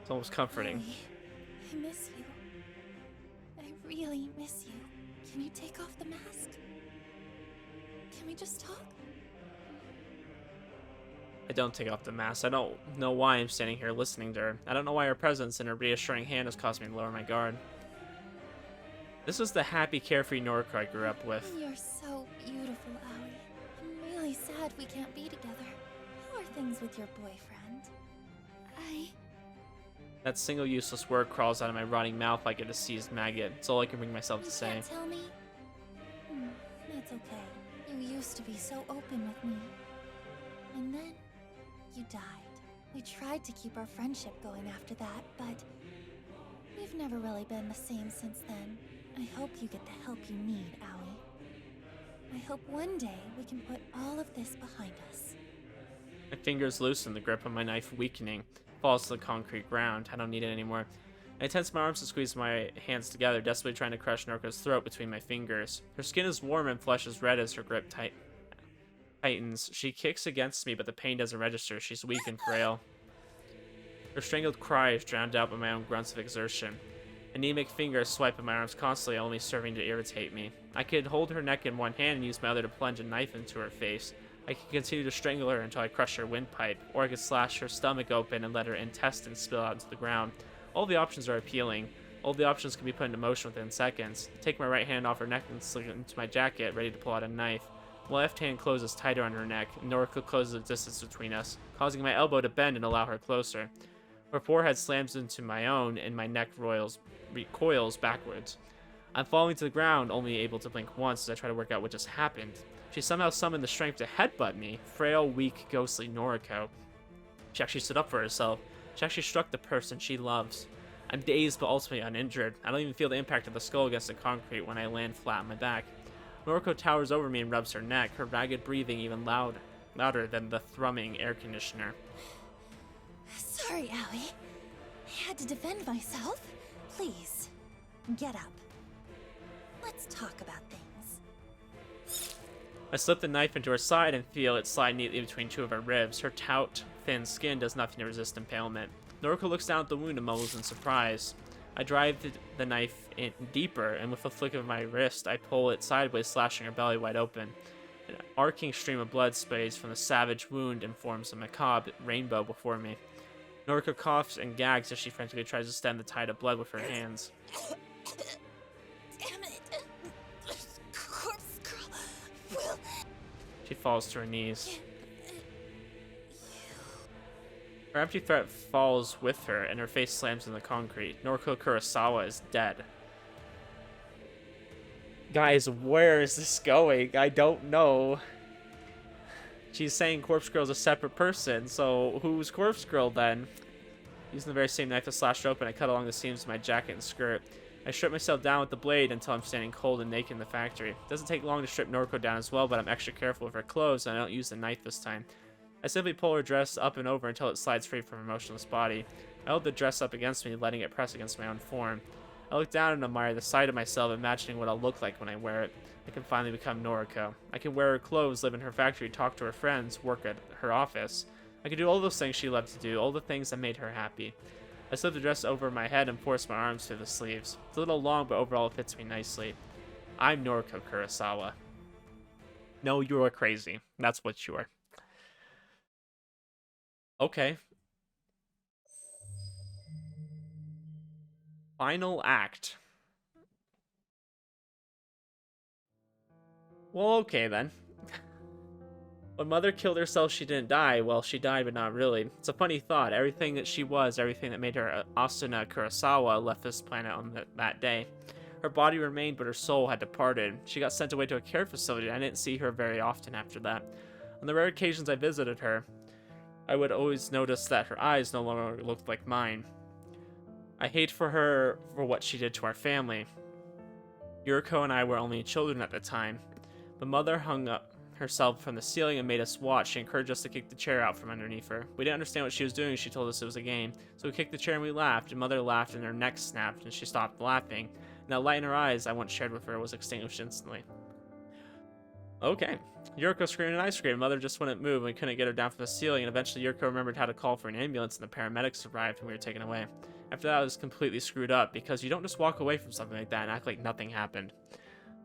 It's almost comforting. I miss you. I really miss you. Can you take off the mask? Can we just talk? I don't take off the mask. I don't know why I'm standing here listening to her. I don't know why her presence and her reassuring hand has caused me to lower my guard. This was the happy, carefree Noriko I grew up with. You're so beautiful, Aoi. I'm really sad we can't be together. How are things with your boyfriend? That single useless word crawls out of my rotting mouth like a diseased maggot. It's all I can bring myself to say. You can't tell me? That's okay. You used to be so open with me. And then, you died. We tried to keep our friendship going after that, but we've never really been the same since then. I hope you get the help you need, Aoi. I hope one day we can put all of this behind us. My fingers loosen, the grip of my knife weakening. Falls to the concrete ground. I don't need it anymore. I tense my arms and squeeze my hands together, desperately trying to crush Noriko's throat between my fingers. Her skin is warm and flesh is red as her grip tightens. She kicks against me, but the pain doesn't register. She's weak and frail. Her strangled cry is drowned out by my own grunts of exertion. Anemic fingers swipe at my arms constantly, only serving to irritate me. I could hold her neck in one hand and use my other to plunge a knife into her face. I could continue to strangle her until I crush her windpipe, or I could slash her stomach open and let her intestines spill out into the ground. All the options are appealing. All the options can be put into motion within seconds. Take my right hand off her neck and slip it into my jacket, ready to pull out a knife. My left hand closes tighter on her neck, and Noriko closes the distance between us, causing my elbow to bend and allow her closer. Her forehead slams into my own, and my neck recoils backwards. I'm falling to the ground, only able to blink once as I try to work out what just happened. She somehow summoned the strength to headbutt me, frail, weak, ghostly Noriko. She actually stood up for herself. She actually struck the person she loves. I'm dazed but ultimately uninjured. I don't even feel the impact of the skull against the concrete when I land flat on my back. Noriko towers over me and rubs her neck, her ragged breathing even louder than the thrumming air conditioner. Sorry, Aoi. I had to defend myself. Please, get up. Let's talk about things. I slip the knife into her side and feel it slide neatly between two of her ribs. Her taut, thin skin does nothing to resist impalement. Noriko looks down at the wound and mumbles in surprise. I drive the knife in deeper, and with a flick of my wrist, I pull it sideways, slashing her belly wide open. An arcing stream of blood sprays from the savage wound and forms a macabre rainbow before me. Noriko coughs and gags as she frantically tries to stem the tide of blood with her hands. Damn it! Corpse girl will... She falls to her knees. Her empty threat falls with her, and her face slams in the concrete. Noriko Kurosawa is dead. Guys, where is this going? I don't know. She's saying Corpse Girl's a separate person, so who's Corpse Girl then? Using the very same knife to slash her open, I cut along the seams of my jacket and skirt. I strip myself down with the blade until I'm standing cold and naked in the factory. It doesn't take long to strip Noriko down as well, but I'm extra careful with her clothes, and I don't use the knife this time. I simply pull her dress up and over until it slides free from her motionless body. I hold the dress up against me, letting it press against my own form. I look down and admire the sight of myself, imagining what I'll look like when I wear it. I can finally become Noriko. I can wear her clothes, live in her factory, talk to her friends, work at her office. I can do all those things she loved to do, all the things that made her happy. I slip the dress over my head and force my arms through the sleeves. It's a little long, but overall it fits me nicely. I'm Noriko Kurosawa. No, you're crazy. That's what you are. Okay. Final act. Well, okay then. When Mother killed herself, she didn't die. Well, she died, but not really. It's a funny thought. Everything that she was, everything that made her Asuna Kurosawa, left this planet on that day. Her body remained, but her soul had departed. She got sent away to a care facility, and I didn't see her very often after that. On the rare occasions I visited her, I would always notice that her eyes no longer looked like mine. I hate for her for what she did to our family. Yuriko and I were only children at the time, but Mother hung up herself from the ceiling and made us watch. She encouraged us to kick the chair out from underneath her. We didn't understand what she was doing. She told us it was a game. So we kicked the chair and we laughed, and Mother laughed and her neck snapped and she stopped laughing. And that light in her eyes I once shared with her was extinguished instantly. Okay. Yuriko screamed and I screamed. Mother just wouldn't move and we couldn't get her down from the ceiling, and eventually Yuriko remembered how to call for an ambulance and the paramedics arrived and we were taken away. After that I was completely screwed up, because you don't just walk away from something like that and act like nothing happened.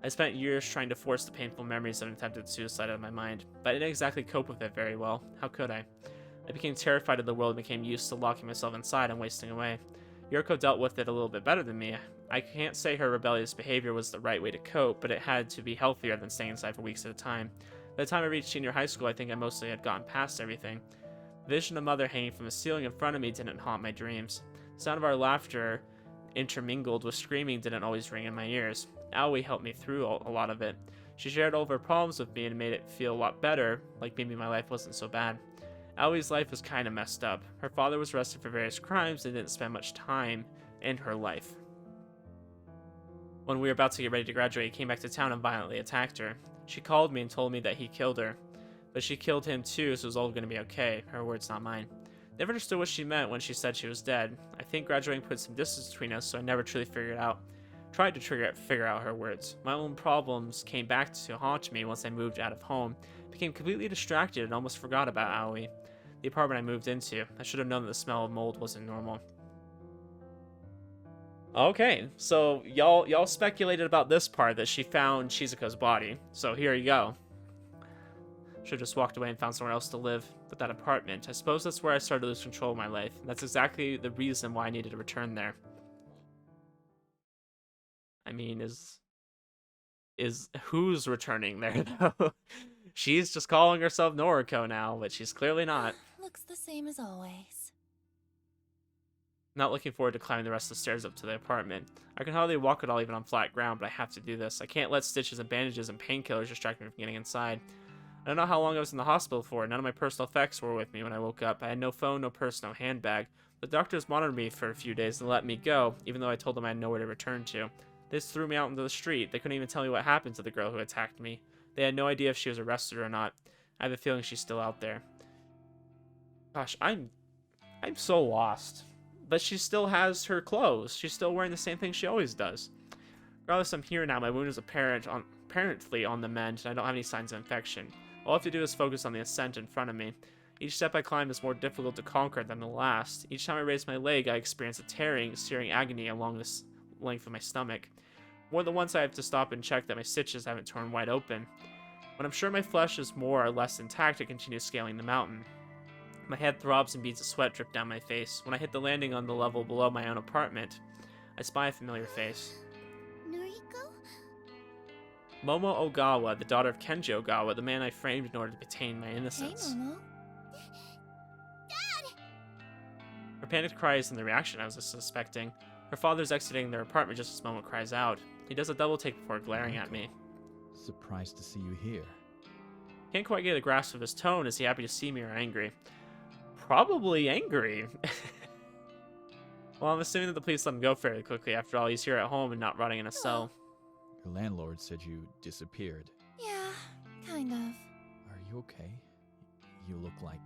I spent years trying to force the painful memories of an attempted suicide out of my mind, but I didn't exactly cope with it very well. How could I? I became terrified of the world and became used to locking myself inside and wasting away. Yuriko dealt with it a little bit better than me. I can't say her rebellious behavior was the right way to cope, but it had to be healthier than staying inside for weeks at a time. By the time I reached senior high school, I think I mostly had gotten past everything. The vision of Mother hanging from the ceiling in front of me didn't haunt my dreams. The sound of our laughter, intermingled with screaming, didn't always ring in my ears. Aoi helped me through a lot of it. She shared all of her problems with me and made it feel a lot better, like maybe my life wasn't so bad. Aoi's life was kind of messed up. Her father was arrested for various crimes and didn't spend much time in her life. When we were about to get ready to graduate, he came back to town and violently attacked her. She called me and told me that he killed her. But she killed him too, so it was all going to be okay. Her words, not mine. Never understood what she meant when she said she was dead. I think graduating put some distance between us, so I never truly tried to figure out her words. My own problems came back to haunt me once I moved out of home. Became completely distracted and almost forgot about Aoi. The apartment I moved into. I should have known that the smell of mold wasn't normal. Okay, so y'all speculated about this part, that she found Shizuko's body. So here you go. Should have just walked away and found somewhere else to live. But that apartment, I suppose that's where I started to lose control of my life. That's exactly the reason why I needed to return there. I mean, is who's returning there, though? She's just calling herself Noriko now, but she's clearly not. Looks the same as always. Not looking forward to climbing the rest of the stairs up to the apartment. I can hardly walk at all even on flat ground, but I have to do this. I can't let stitches and bandages and painkillers distract me from getting inside. I don't know how long I was in the hospital for. None of my personal effects were with me when I woke up. I had no phone, no purse, no handbag. The doctors monitored me for a few days and let me go, even though I told them I had nowhere to return to. They just threw me out into the street. They couldn't even tell me what happened to the girl who attacked me. They had no idea if she was arrested or not. I have a feeling she's still out there. Gosh, I'm so lost. But she still has her clothes. She's still wearing the same thing she always does. Regardless, I'm here now. My wound is apparently on the mend, and I don't have any signs of infection. All I have to do is focus on the ascent in front of me. Each step I climb is more difficult to conquer than the last. Each time I raise my leg, I experience a tearing, searing agony along this length of my stomach. More than once I have to stop and check that my stitches haven't torn wide open. When I'm sure my flesh is more or less intact, I continue scaling the mountain. My head throbs and beads of sweat drip down my face. When I hit the landing on the level below my own apartment, I spy a familiar face. Noriko? Momo Ogawa, the daughter of Kenji Ogawa, the man I framed in order to retain my Hey, innocence. Momo. Her panicked cries and the reaction I was suspecting. Her father's exiting their apartment just as Momo cries out. He does a double take before glaring at me. Surprised to see you here. Can't quite get a grasp of his tone. Is he happy to see me or angry? Probably angry. Well, I'm assuming that the police let him go fairly quickly. After all, he's here at home and not rotting in a cell. Your landlord said you disappeared. Yeah, kind of. Are you okay? You look like...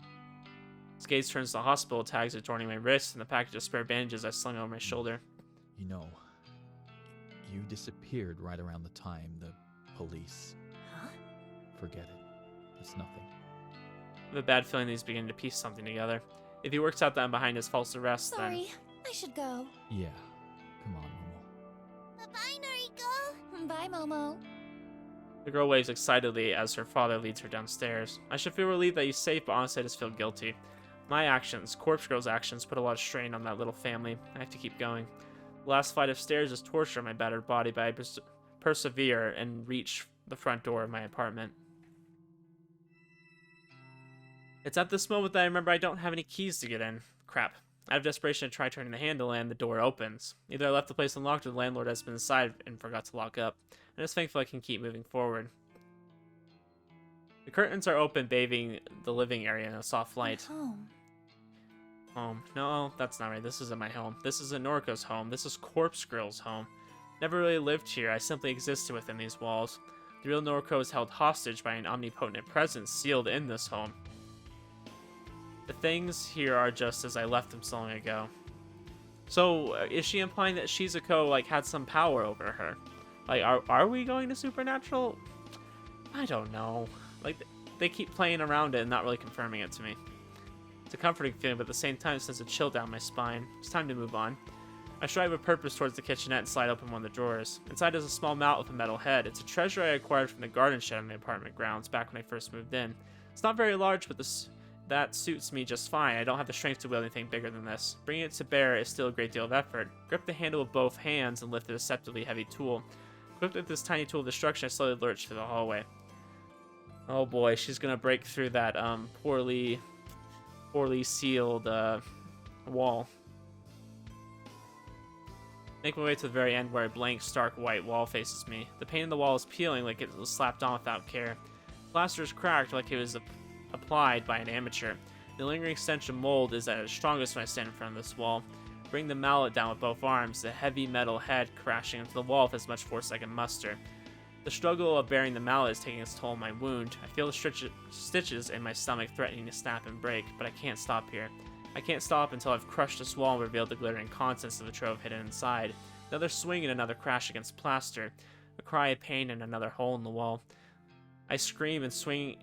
His gaze turns to the hospital tags adorning my wrists and the package of spare bandages I slung over my shoulder. You know, you disappeared right around the time the police... Huh? Forget it. It's nothing. I have a bad feeling that he's beginning to piece something together. If he works out that I'm behind his false arrest, Sorry, I should go. Yeah. Come on, Momo. Bye-bye, Noriko! Bye, Momo. The girl waves excitedly as her father leads her downstairs. I should feel relieved that he's safe, but honestly I just feel guilty. My actions, Corpse Girl's actions, put a lot of strain on that little family. I have to keep going. The last flight of stairs is torture on my battered body, but I persevere and reach the front door of my apartment. It's at this moment that I remember I don't have any keys to get in. Crap. Out of desperation, I try turning the handle and the door opens. Either I left the place unlocked or the landlord has been inside and forgot to lock up. I'm just thankful I can keep moving forward. The curtains are open, bathing the living area in a soft light. Home. Home. No, that's not right. This isn't my home. This isn't Noriko's home. This is Corpse Girl's home. Never really lived here. I simply existed within these walls. The real Noriko is held hostage by an omnipotent presence sealed in this home. The things here are just as I left them so long ago. So, is she implying that Shizuko, had some power over her? Are we going to Supernatural? I don't know. They keep playing around it and not really confirming it to me. It's a comforting feeling, but at the same time it sends a chill down my spine. It's time to move on. I stride with purpose towards the kitchenette and slide open one of the drawers. Inside is a small mallet with a metal head. It's a treasure I acquired from the garden shed on the apartment grounds back when I first moved in. It's not very large, but that suits me just fine. I don't have the strength to wield anything bigger than this. Bringing it to bear is still a great deal of effort. Grip the handle with both hands and lift the deceptively heavy tool. Equipped with this tiny tool of destruction, I slowly lurch through the hallway. Oh boy, she's gonna break through that poorly sealed wall. Make my way to the very end where a blank, stark white wall faces me. The paint in the wall is peeling like it was slapped on without care. Plaster is cracked like it was applied by an amateur. The lingering stench of mold is at its strongest when I stand in front of this wall. Bring the mallet down with both arms, the heavy metal head crashing into the wall with as much force as I can muster. The struggle of bearing the mallet is taking its toll on my wound. I feel the stitches in my stomach threatening to snap and break, but I can't stop here. I can't stop until I've crushed this wall and revealed the glittering contents of the trove hidden inside. Another swing and another crash against plaster. A cry of pain and another hole in the wall. I scream and swing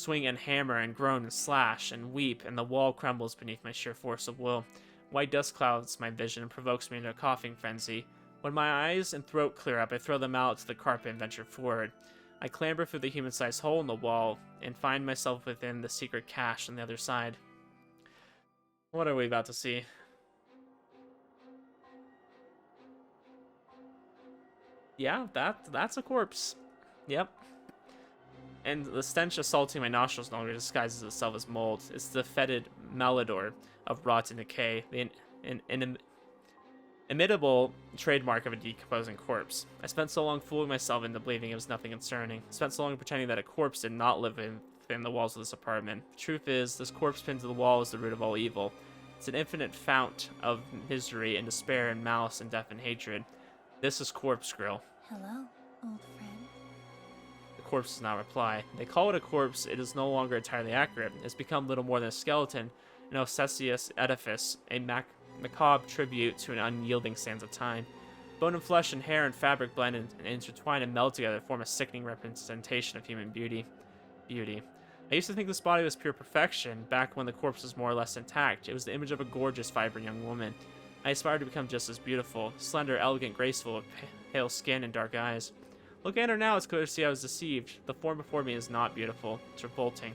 and hammer and groan and slash and weep, and the wall crumbles beneath my sheer force of will. White dust clouds my vision and provokes me into a coughing frenzy. When my eyes and throat clear up, I throw them out to the carpet and venture forward. I clamber through the human-sized hole in the wall and find myself within the secret cache on the other side. What are we about to see? Yeah, that's a corpse. Yep. And the stench assaulting my nostrils no longer disguises itself as mold. It's the fetid malodor of rot and decay, the inimitable trademark of a decomposing corpse. I spent so long fooling myself into believing it was nothing concerning. I spent so long pretending that a corpse did not live within the walls of this apartment. The truth is, this corpse pinned to the wall is the root of all evil. It's an infinite fount of misery and despair and malice and death and hatred. This is Corpse Grill. Hello, old friend. The corpse does not reply. They call it a corpse. It is no longer entirely accurate. It's become little more than a skeleton, an osseous edifice, a macabre tribute to an unyielding sands of time. Bone and flesh and hair and fabric blend and intertwine and meld together to form a sickening representation of human beauty. I used to think this body was pure perfection, back when the corpse was more or less intact. It was the image of a gorgeous, vibrant young woman. I aspired to become just as beautiful, slender, elegant, graceful, with pale skin and dark eyes. Looking at her now, it's clear to see I was deceived. The form before me is not beautiful. It's revolting.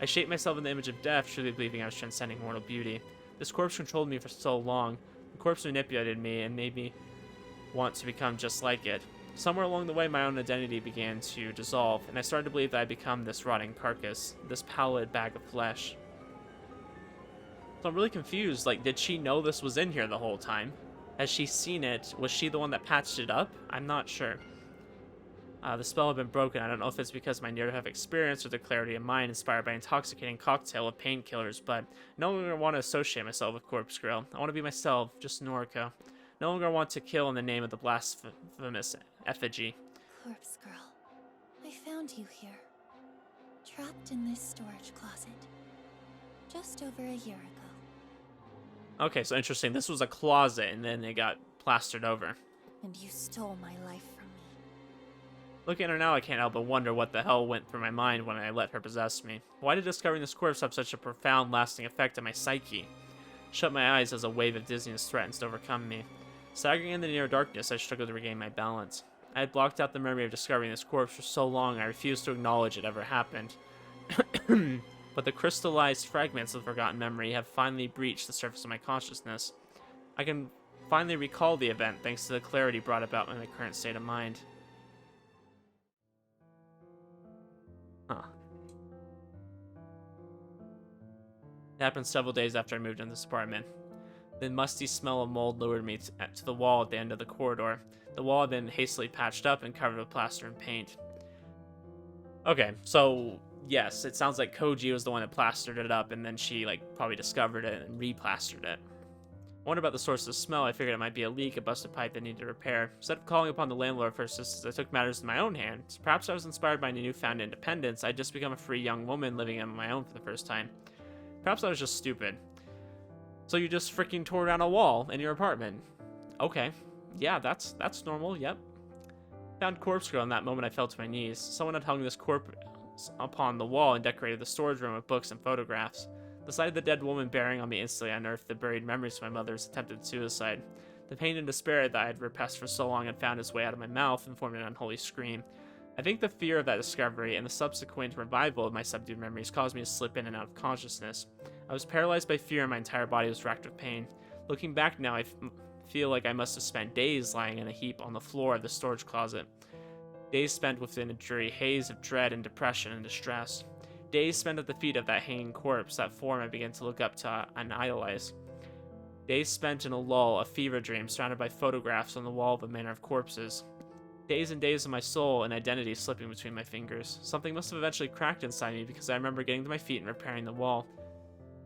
I shaped myself in the image of death, truly believing I was transcending mortal beauty. This corpse controlled me for so long. The corpse manipulated me and made me want to become just like it. Somewhere along the way, my own identity began to dissolve, and I started to believe that I'd become this rotting carcass, this pallid bag of flesh. So I'm really confused. Like, did she know this was in here the whole time? Has she seen it? Was she the one that patched it up? I'm not sure. The spell had been broken. I don't know if it's because of my near-death experience or the clarity of mind inspired by an intoxicating cocktail of painkillers, but no longer want to associate myself with Corpse Grill. I want to be myself, just Noriko. No longer want to kill in the name of the blasphemous effigy. Corpse Girl, I found you here, trapped in this storage closet, just over a year ago. Okay, so interesting. This was a closet, and then it got plastered over. And you stole my life from me. Looking at her now, I can't help but wonder what the hell went through my mind when I let her possess me. Why did discovering this corpse have such a profound, lasting effect on my psyche? Shut my eyes as a wave of dizziness threatens to overcome me. Staggering in the near darkness, I struggled to regain my balance. I had blocked out the memory of discovering this corpse for so long I refused to acknowledge it ever happened. But the crystallized fragments of forgotten memory have finally breached the surface of my consciousness. I can finally recall the event thanks to the clarity brought about in my current state of mind. Huh. It happened several days after I moved into this apartment. The musty smell of mold lured me to the wall at the end of the corridor. The wall had been hastily patched up and covered with plaster and paint. Okay, so yes, it sounds like Koji was the one that plastered it up, and then she probably discovered it and replastered it. I wonder about the source of the smell. I figured it might be a leak, a busted pipe that needed repair. Instead of calling upon the landlord for assistance, I took matters in my own hands. Perhaps I was inspired by newfound independence. I'd just become a free young woman living on my own for the first time. Perhaps I was just stupid. So you just freaking tore down a wall in your apartment. Okay. Yeah, that's normal, yep. Found Corpse Girl in that moment I fell to my knees. Someone had hung this corpse upon the wall and decorated the storage room with books and photographs. The sight of the dead woman bearing on me instantly unearthed the buried memories of my mother's attempted suicide. The pain and despair that I had repressed for so long had found its way out of my mouth and formed an unholy scream. I think the fear of that discovery and the subsequent revival of my subdued memories caused me to slip in and out of consciousness. I was paralyzed by fear and my entire body was racked with pain. Looking back now, I feel like I must have spent days lying in a heap on the floor of the storage closet. Days spent within a dreary haze of dread and depression and distress. Days spent at the feet of that hanging corpse, that form I began to look up to and idolize. Days spent in a lull, a fever dream, surrounded by photographs on the wall of a manor of corpses. Days and days of my soul and identity slipping between my fingers. Something must have eventually cracked inside me because I remember getting to my feet and repairing the wall.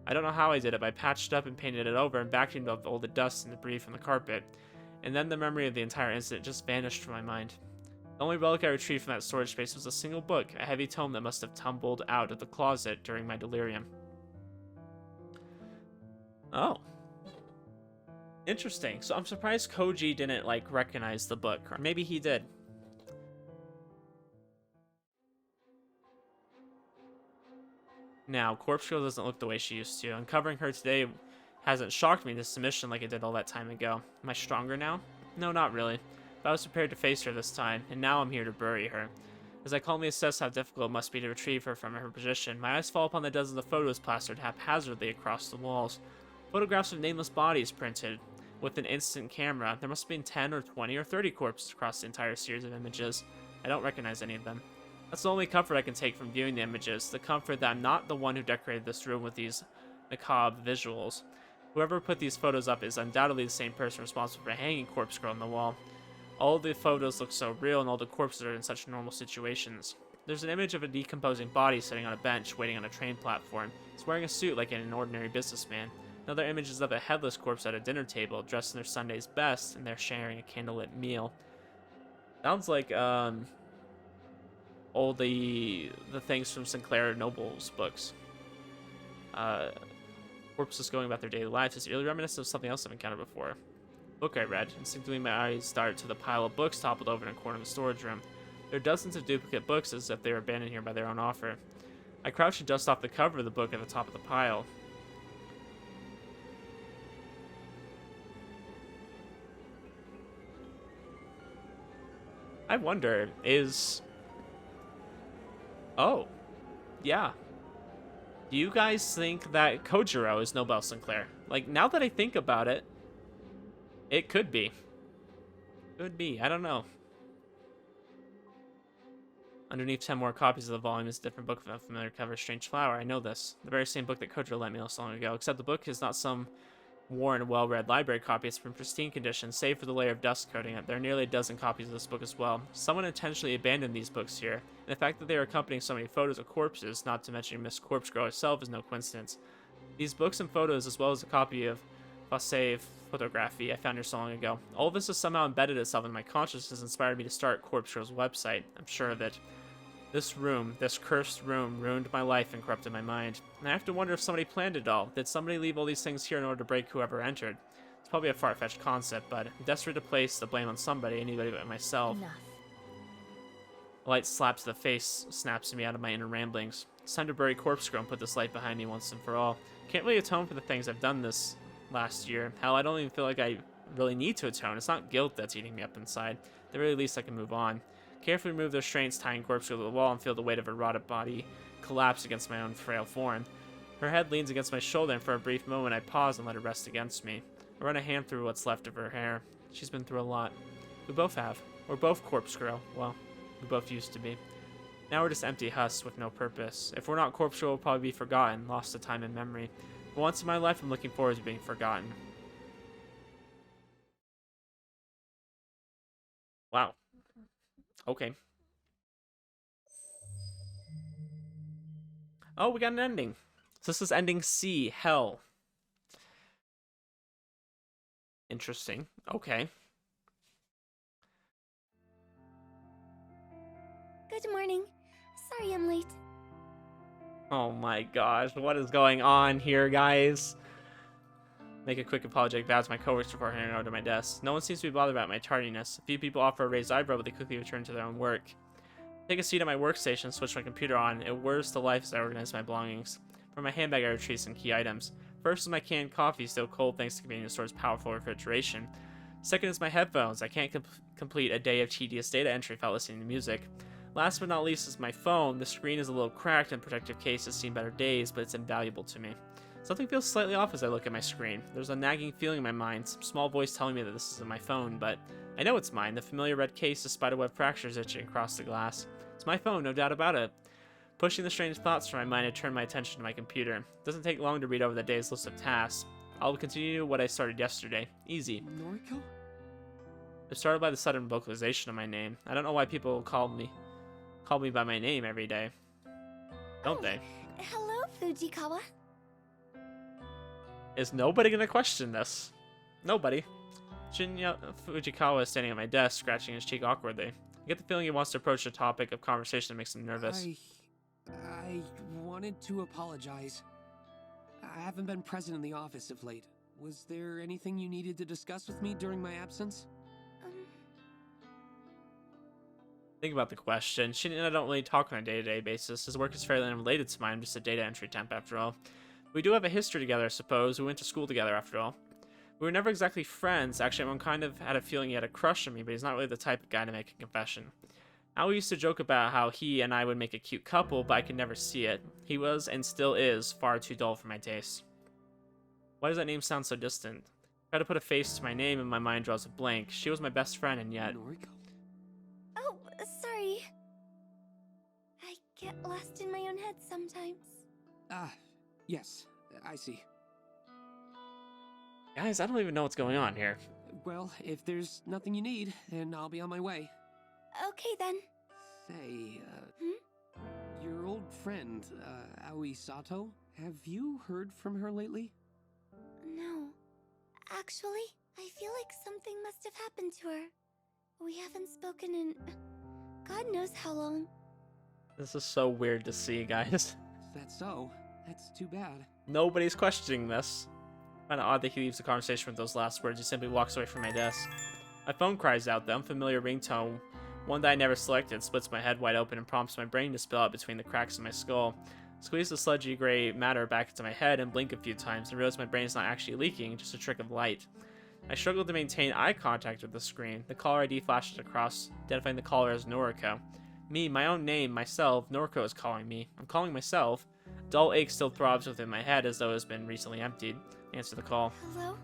I don't know how I did it, but I patched up and painted it over and vacuumed up all the dust and debris from the carpet. And then the memory of the entire incident just vanished from my mind. The only relic I retrieved from that storage space was a single book, a heavy tome that must have tumbled out of the closet during my delirium. Oh. Interesting. So I'm surprised Koji didn't, recognize the book. Or maybe he did. Now, Corpse Girl doesn't look the way she used to. Uncovering her today hasn't shocked me into submission like it did all that time ago. Am I stronger now? No, not really. But I was prepared to face her this time, and now I'm here to bury her. As I calmly assess how difficult it must be to retrieve her from her position, my eyes fall upon the dozens of photos plastered haphazardly across the walls. Photographs of nameless bodies printed with an instant camera. There must have been 10 or 20 or 30 corpses across the entire series of images. I don't recognize any of them. That's the only comfort I can take from viewing the images, the comfort that I'm not the one who decorated this room with these macabre visuals. Whoever put these photos up is undoubtedly the same person responsible for hanging Corpse Girl on the wall. All the photos look so real and all the corpses are in such normal situations. There's an image of a decomposing body sitting on a bench waiting on a train platform. He's wearing a suit like an ordinary businessman. Another image is of a headless corpse at a dinner table, dressed in their Sunday's best, and they're sharing a candlelit meal. Sounds like, all the things from Sinclair Noble's books. Corpses going about their daily lives is really reminiscent of something else I've encountered before. Book I read. Instinctively, my eyes darted to the pile of books toppled over in a corner of the storage room. There are dozens of duplicate books as if they were abandoned here by their own author. I crouched and dust off the cover of the book at the top of the pile. I wonder, Oh. Yeah. Do you guys think that Kojiro is Nobel Sinclair? Now that I think about it, it could be. Could be. I don't know. Underneath 10 more copies of the volume is a different book with a familiar cover, Strange Flower. I know this. The very same book that Kojiro lent me so long ago, except the book is not some worn, well-read library copy. It's in pristine condition, save for the layer of dust coating it. There are nearly a dozen copies of this book as well. Someone intentionally abandoned these books here, and the fact that they are accompanying so many photos of corpses, not to mention Miss Corpse Girl herself, is no coincidence. These books and photos, as well as a copy of Fassé photography I found here so long ago. All of this has somehow embedded itself in my consciousness and inspired me to start Corpse Girl's website. I'm sure of it. This room, this cursed room, ruined my life and corrupted my mind. And I have to wonder if somebody planned it all. Did somebody leave all these things here in order to break whoever entered? It's probably a far-fetched concept, but I'm desperate to place the blame on somebody, anybody but myself. Enough. A light slap to the face snaps me out of my inner ramblings. It's time to bury Corpse Girl and put this light behind me once and for all. Can't really atone for the things I've done this last year. Hell, I don't even feel like I really need to atone. It's not guilt that's eating me up inside. At the very least, I can move on. Carefully remove the restraints tying Corpse Girl to the wall and feel the weight of her rotted body collapse against my own frail form. Her head leans against my shoulder, and for a brief moment I pause and let her rest against me. I run a hand through what's left of her hair. She's been through a lot. We both have. We're both Corpse Girl. Well, we both used to be. Now we're just empty husks with no purpose. If we're not Corpse Girl, we'll probably be forgotten, lost to time and memory. For once in my life, I'm looking forward to being forgotten. Wow. Okay. Oh, we got an ending. So this is ending C, Hell. Interesting. Okay. Good morning. Sorry I'm late. Oh my gosh, what is going on here, guys? Make a quick apologetic bow to my coworkers before heading over to my desk. No one seems to be bothered about my tardiness. A few people offer a raised eyebrow, but they quickly return to their own work. Take a seat at my workstation, switch my computer on. It whirs to life as I organize my belongings. From my handbag, I retrieved some key items. First is my canned coffee, still cold thanks to convenience store's powerful refrigeration. Second is my headphones. I can't complete a day of tedious data entry without listening to music. Last but not least is my phone. The screen is a little cracked and protective case has seen better days, but it's invaluable to me. Something feels slightly off as I look at my screen. There's a nagging feeling in my mind, some small voice telling me that this isn't my phone, but I know it's mine. The familiar red case, the spiderweb fractures itching across the glass. It's my phone, no doubt about it. Pushing the strange thoughts from my mind, I turn my attention to my computer. It doesn't take long to read over the day's list of tasks. I'll continue what I started yesterday. Easy. Noriko? It started by the sudden vocalization of my name. I don't know why people call me by my name every day. Don't they? Hello, Fujikawa. Is nobody gonna question this? Nobody. Shinya Fujikawa is standing at my desk, scratching his cheek awkwardly. I get the feeling he wants to approach the topic of conversation that makes him nervous. I wanted to apologize. I haven't been present in the office of late. Was there anything you needed to discuss with me during my absence? Think about the question. Shinya and I don't really talk on a day-to-day basis. His work is fairly unrelated to mine. I'm just a data entry temp after all. We do have a history together, I suppose. We went to school together after all. We were never exactly friends. Actually, everyone kind of had a feeling he had a crush on me, but he's not really the type of guy to make a confession. Al used to joke about how he and I would make a cute couple, but I could never see it. He was, and still is, far too dull for my taste. Why does that name sound so distant? I try to put a face to my name and my mind draws a blank. She was my best friend, and yet... Noriko? Oh, sorry. I get lost in my own head sometimes. Yes, I see. Guys, I don't even know what's going on here. Well, if there's nothing you need, then I'll be on my way. Okay, then. Say, your old friend, Aoi Sato, have you heard from her lately? No. Actually, I feel like something must have happened to her. We haven't spoken in... God knows how long. This is so weird to see, guys. Is that so? That's too bad. Nobody's questioning this. Kinda odd that he leaves the conversation with those last words. He simply walks away from my desk. My phone cries out, the unfamiliar ringtone, one that I never selected, splits my head wide open and prompts my brain to spill out between the cracks in my skull. Squeeze the sludgy gray matter back into my head and blink a few times and realize my brain is not actually leaking, just a trick of light. I struggle to maintain eye contact with the screen. The caller ID flashes across, identifying the caller as Noriko. Me, my own name, myself, Noriko is calling me. I'm calling myself. Dull ache still throbs within my head as though it has been recently emptied. Answer the call. Hello?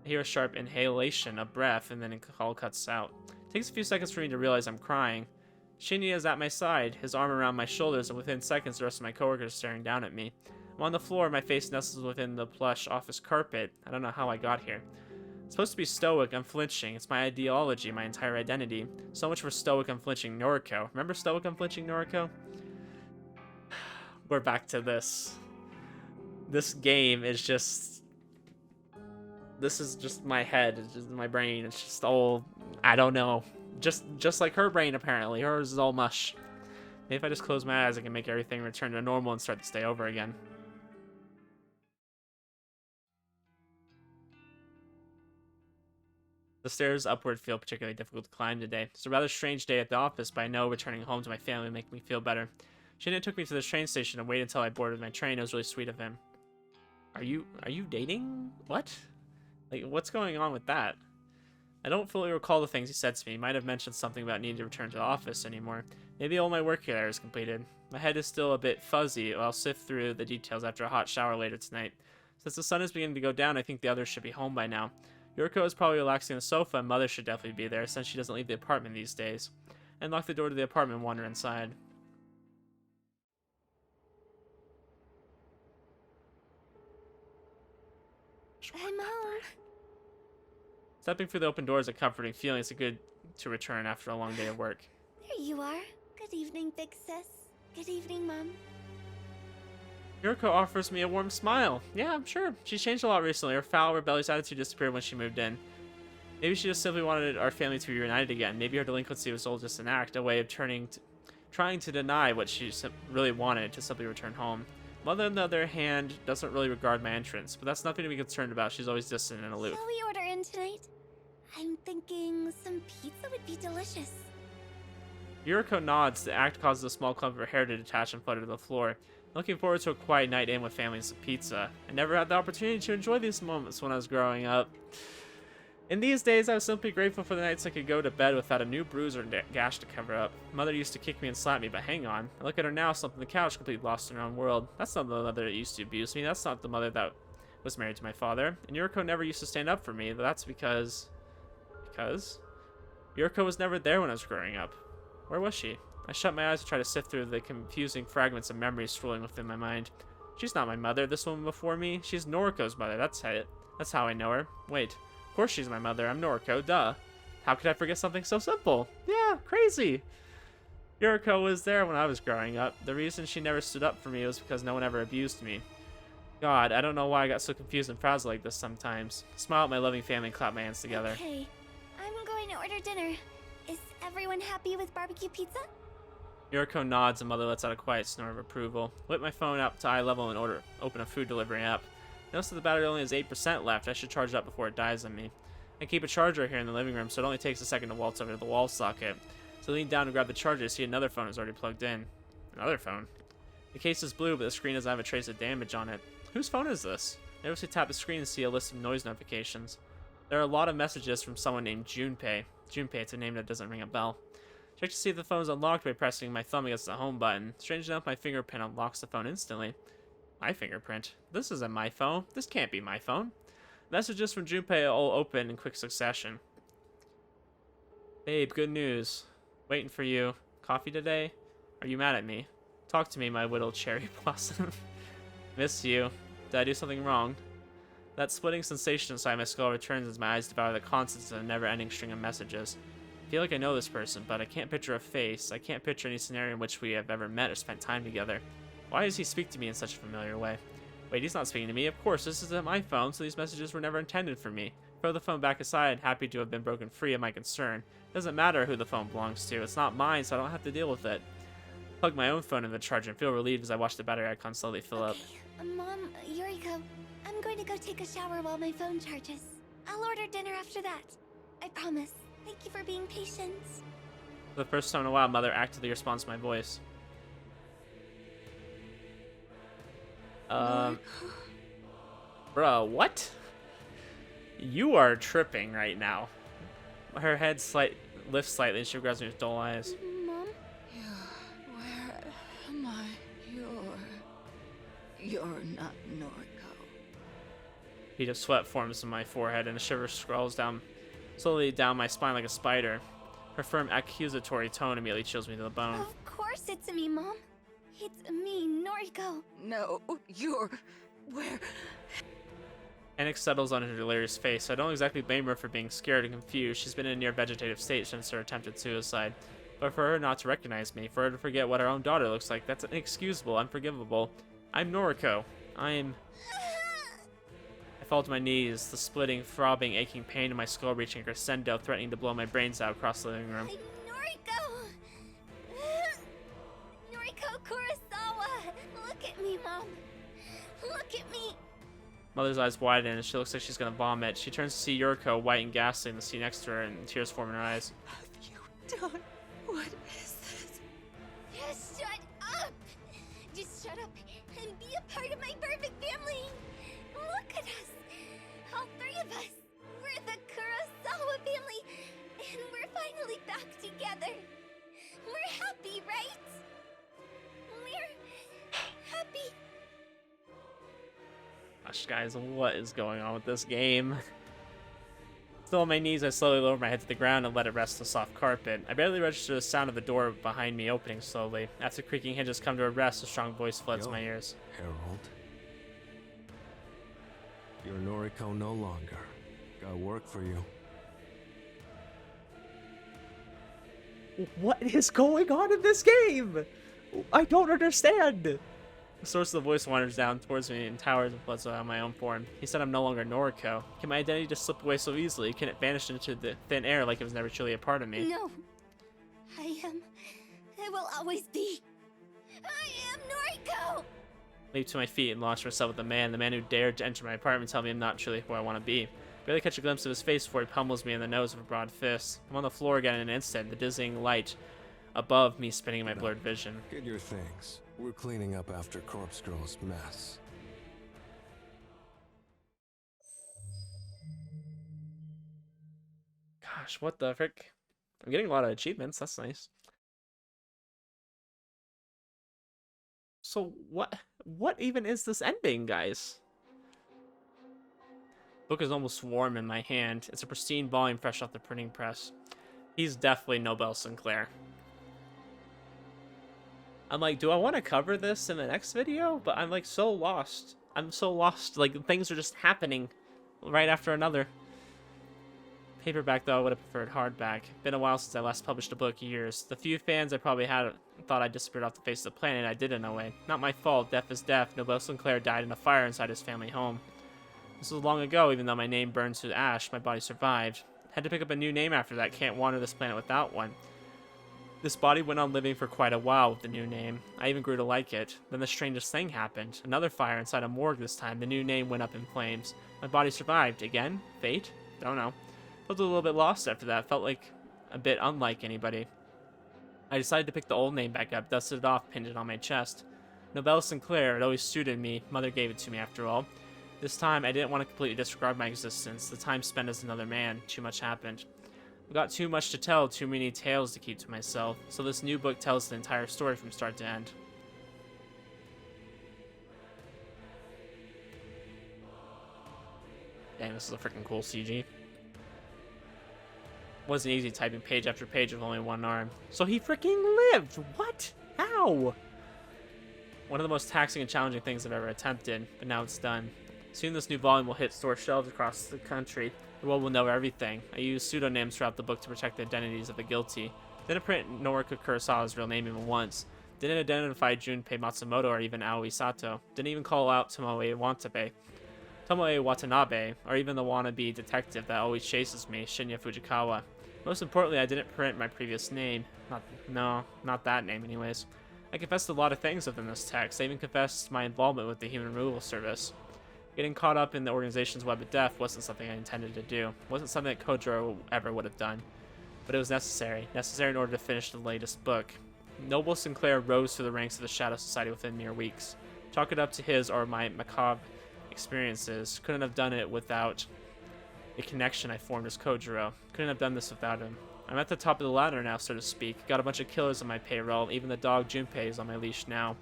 I hear a sharp inhalation of breath, and then the call cuts out. It takes a few seconds for me to realize I'm crying. Shinya is at my side, his arm around my shoulders, and within seconds the rest of my coworkers are staring down at me. I'm on the floor, my face nestles within the plush office carpet. I don't know how I got here. I'm supposed to be stoic, unflinching. It's my ideology, my entire identity. So much for stoic, unflinching Noriko. Remember stoic, unflinching Noriko? We're back to this. This game is just... This is just my head. It's just my brain. It's just all... I don't know. Just like her brain, apparently. Hers is all mush. Maybe if I just close my eyes, I can make everything return to normal and start to stay over again. The stairs upward feel particularly difficult to climb today. It's a rather strange day at the office, but I know returning home to my family will make me feel better. Shinya took me to the train station and waited until I boarded my train. It was really sweet of him. Are you dating? What? Like, what's going on with that? I don't fully recall the things he said to me. He might have mentioned something about needing to return to the office anymore. Maybe all my work here is completed. My head is still a bit fuzzy. I'll sift through the details after a hot shower later tonight. Since the sun is beginning to go down, I think the others should be home by now. Yuriko is probably relaxing on the sofa, and Mother should definitely be there, since she doesn't leave the apartment these days. I unlock the door to the apartment and wander inside. I'm home. Stepping through the open door is a comforting feeling. It's good to return after a long day of work. There you are. Good evening, big sis. Good evening, Mom. Yuriko offers me a warm smile. Yeah, I'm sure. She's changed a lot recently. Her foul, rebellious attitude disappeared when she moved in. Maybe she just simply wanted our family to be reunited again. Maybe her delinquency was all just an act, a way of trying to deny what she really wanted, to simply return home. Mother, on the other hand, doesn't really regard my entrance, but that's nothing to be concerned about. She's always distant and aloof. Shall we order in tonight? I'm thinking some pizza would be delicious. Yuriko nods. The act causes a small clump of her hair to detach and flutter to the floor. Looking forward to a quiet night in with family and some pizza. I never had the opportunity to enjoy these moments when I was growing up. In these days, I was simply grateful for the nights I could go to bed without a new bruise or gash to cover up. Mother used to kick me and slap me, but hang on. I look at her now, slumped on the couch, completely lost in her own world. That's not the mother that used to abuse me. That's not the mother that was married to my father. And Yuriko never used to stand up for me, but that's because... Yuriko was never there when I was growing up. Where was she? I shut my eyes to try to sift through the confusing fragments of memories swirling within my mind. She's not my mother, this woman before me. She's Noriko's mother, that's it. That's how I know her. Wait, of course she's my mother. I'm Noriko, duh. How could I forget something so simple? Yeah, crazy. Yuriko was there when I was growing up. The reason she never stood up for me was because no one ever abused me. God, I don't know why I got so confused and frazzled like this sometimes. I smile at my loving family and clap my hands together. Okay, I'm going to order dinner. Is everyone happy with barbecue pizza? Yuriko nods and Mother lets out a quiet snore of approval. Whip my phone up to eye level and open a food delivery app. Notice that the battery only has 8% left. I should charge it up before it dies on me. I keep a charger here in the living room, so it only takes a second to waltz over to the wall socket. So I lean down to grab the charger to see another phone is already plugged in. Another phone? The case is blue, but the screen doesn't have a trace of damage on it. Whose phone is this? I nervously tap the screen and see a list of noise notifications. There are a lot of messages from someone named Junpei. Junpei, it's a name that doesn't ring a bell. Check to see if the phone is unlocked by pressing my thumb against the home button. Strange enough, my fingerprint unlocks the phone instantly. My fingerprint? This isn't my phone. This can't be my phone. Messages from Junpei all open in quick succession. Babe, good news. Waiting for you. Coffee today? Are you mad at me? Talk to me, my whittled cherry blossom. Miss you. Did I do something wrong? That splitting sensation inside my skull returns as my eyes devour the contents of a never-ending string of messages. I feel like I know this person, but I can't picture a face. I can't picture any scenario in which we have ever met or spent time together. Why does he speak to me in such a familiar way? Wait, he's not speaking to me. Of course, this isn't my phone, so these messages were never intended for me. Throw the phone back aside, happy to have been broken free of my concern. It doesn't matter who the phone belongs to. It's not mine, so I don't have to deal with it. Plug my own phone in the charger and feel relieved as I watch the battery icon slowly fill up. Mom, Yuriko, I'm going to go take a shower while my phone charges. I'll order dinner after that. I promise. Thank you for being patient. For the first time in a while, Mother actively responds to my voice. Bruh, what? You are tripping right now. Her head lifts slightly and she grabs me with dull eyes. Mom? Where am I? You're not Noriko. A bead of sweat forms in my forehead and a shiver scrolls slowly down my spine like a spider. Her firm accusatory tone immediately chills me to the bone. Of course it's me, Mom. It's me, Noriko. No, you're... Where... Panic settles on her delirious face. I don't exactly blame her for being scared and confused. She's been in a near vegetative state since her attempted suicide. But for her not to recognize me, for her to forget what her own daughter looks like, that's inexcusable, unforgivable. I'm Noriko. I fall to my knees, the splitting, throbbing, aching pain in my skull reaching a crescendo, threatening to blow my brains out across the living room. Noriko! Noriko Kurosawa! Look at me, Mom. Look at me. Mother's eyes widen and she looks like she's gonna vomit. She turns to see Yuriko, white and ghastly, in the seat next to her, and tears form in her eyes. Have you done? What is this? Just shut up! Just shut up and be a part of my perfect family! Look at us! All three of us! We're the Kurosawa family! And we're finally back together! We're happy, right? We're happy! Gosh, guys, what is going on with this game? Still on my knees, I slowly lower my head to the ground and let it rest on the soft carpet. I barely register the sound of the door behind me opening slowly. After creaking hinges come to a rest, a strong voice floods my ears. Harold. You're Noriko no longer. Got work for you. What is going on in this game? I don't understand. The source of the voice wanders down towards me and towers and floods out my own form. He said I'm no longer Noriko. Can my identity just slip away so easily? Can it vanish into the thin air like it was never truly a part of me? No. I will always be. I am Noriko! Leap to my feet and launch myself at the man who dared to enter my apartment and tell me I'm not truly who I want to be. Barely catch a glimpse of his face before he pummels me in the nose with a broad fist. I'm on the floor again in an instant, the dizzying light above me spinning in my blurred vision. Get your things. We're cleaning up after Corpse Girl's mess. Gosh, what the frick? I'm getting a lot of achievements. That's nice. So what even is this ending, guys? Book is almost warm in my hand. It's a pristine volume fresh off the printing press. He's definitely Nobel Sinclair. I'm like, do I want to cover this in the next video? But I'm like so lost. I'm so lost. Like, things are just happening right after another. Paperback, though, I would have preferred hardback. Been a while since I last published a book, years. The few fans I probably had thought I disappeared off the face of the planet. I did in a way. Not my fault. Death is death. Nobel Sinclair died in a fire inside his family home. This was long ago. Even though my name burned to ash, my body survived. Had to pick up a new name after that. Can't wander this planet without one. This body went on living for quite a while with the new name. I even grew to like it. Then the strangest thing happened. Another fire inside a morgue this time. The new name went up in flames. My body survived. Again? Fate? Don't know. Felt a little bit lost after that. Felt like a bit unlike anybody. I decided to pick the old name back up, dusted it off, pinned it on my chest. Nobel Sinclair, it always suited me. Mother gave it to me after all. This time, I didn't want to completely disregard my existence. The time spent as another man. Too much happened. I've got too much to tell, too many tales to keep to myself. So this new book tells the entire story from start to end. Dang, this is a freaking cool CG. Wasn't easy typing page after page with only one arm. So he freaking lived! What? How? One of the most taxing and challenging things I've ever attempted, but now it's done. Soon this new volume will hit store shelves across the country. The world will know everything. I use pseudonyms throughout the book to protect the identities of the guilty. Didn't print Noriko Kurosawa's real name even once. Didn't identify Junpei Matsumoto or even Aoi Sato. Didn't even call out Tomoe Watanabe, or even the wannabe detective that always chases me, Shinya Fujikawa. Most importantly, I didn't print my previous name. Not that name anyways. I confessed a lot of things within this text. I even confessed my involvement with the Human Removal Service. Getting caught up in the organization's web of death wasn't something I intended to do. It wasn't something that Kojiro ever would have done. But it was necessary. Necessary in order to finish the latest book. Noble Sinclair rose through the ranks of the Shadow Society within mere weeks. Chalk it up to his or my macabre experiences. Couldn't have done it without a connection I formed as Kojiro. Couldn't have done this without him. I'm at the top of the ladder now, so to speak. Got a bunch of killers on my payroll. Even the dog Junpei is on my leash now.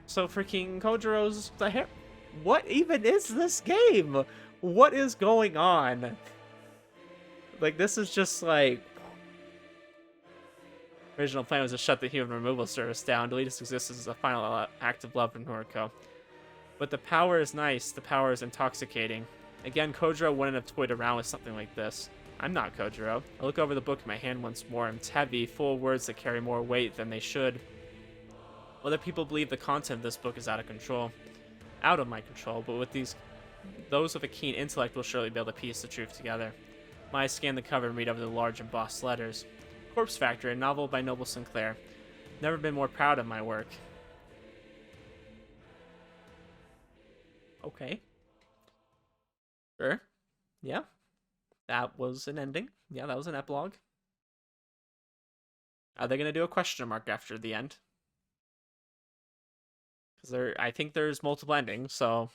So freaking Kojiro's the hair. What even is this game? What is going on? Like, this is just like... Original plan was to shut the Human Removal Service down. Delete its existence as a final act of love for Noriko. But the power is nice. The power is intoxicating. Again, Kojiro wouldn't have toyed around with something like this. I'm not Kojiro. I look over the book in my hand once more. It's heavy, full of words that carry more weight than they should. Other people believe the content of this book is out of control. Out of my control, but with those with a keen intellect will surely be able to piece the truth together. My eyes scan the cover and read over the large embossed letters. Corpse Factory, a novel by Noble Sinclair. Never been more proud of my work. Okay. Sure. Yeah. That was an ending. Yeah, that was an epilogue. Are they going to do a question mark after the end? Because I think there's multiple endings, so...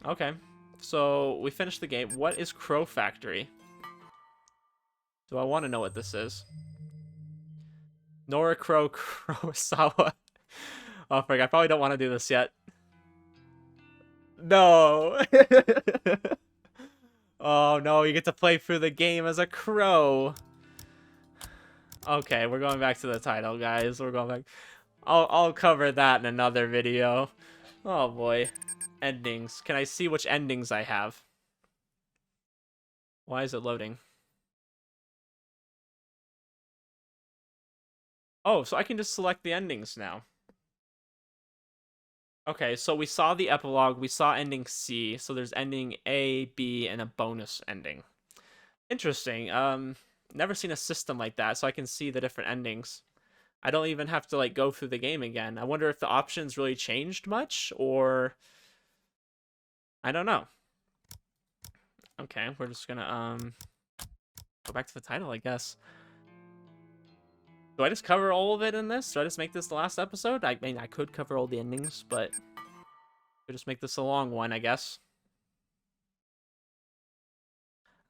Okay. So, we finished the game. What is Crow Factory? Do I want to know what this is? Noriko Kurosawa. Oh, frig, I probably don't want to do this yet. No! Oh, no, you get to play through the game as a crow. Okay, we're going back to the title, guys. We're going back. I'll cover that in another video. Oh, boy. Endings. Can I see which endings I have? Why is it loading? Oh, so I can just select the endings now. Okay, so we saw the epilogue, we saw ending C, so there's ending A, B, and a bonus ending. Interesting. Never seen a system like that, so I can see the different endings. I don't even have to, like, go through the game again. I wonder if the options really changed much, or... I don't know. Okay, we're just gonna, go back to the title, I guess. Do I just cover all of it in this? Do I just make this the last episode? I mean, I could cover all the endings, but we'll just make this a long one, I guess.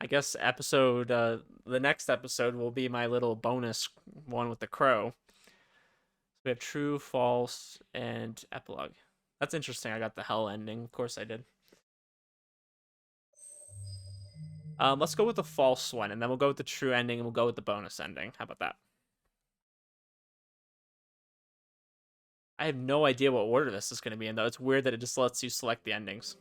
I guess the next episode will be my little bonus one with the crow. So we have true, false, and epilogue. That's interesting. I got the hell ending. Of course I did. Let's go with the false one, and then we'll go with the true ending, and we'll go with the bonus ending. How about that? I have no idea what order this is going to be in, though. It's weird that it just lets you select the endings.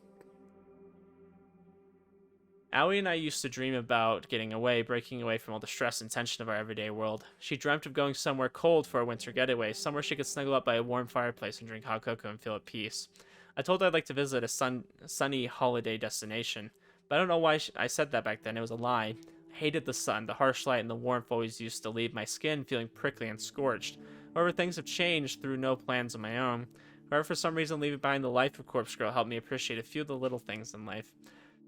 Aoi and I used to dream about getting away, breaking away from all the stress and tension of our everyday world. She dreamt of going somewhere cold for a winter getaway, somewhere she could snuggle up by a warm fireplace and drink hot cocoa and feel at peace. I told her I'd like to visit a sunny holiday destination, but I don't know why I said that back then. It was a lie. I hated the sun. The harsh light and the warmth always used to leave my skin feeling prickly and scorched. However, things have changed through no plans of my own. However, for some reason, leaving behind the life of Corpse Girl helped me appreciate a few of the little things in life.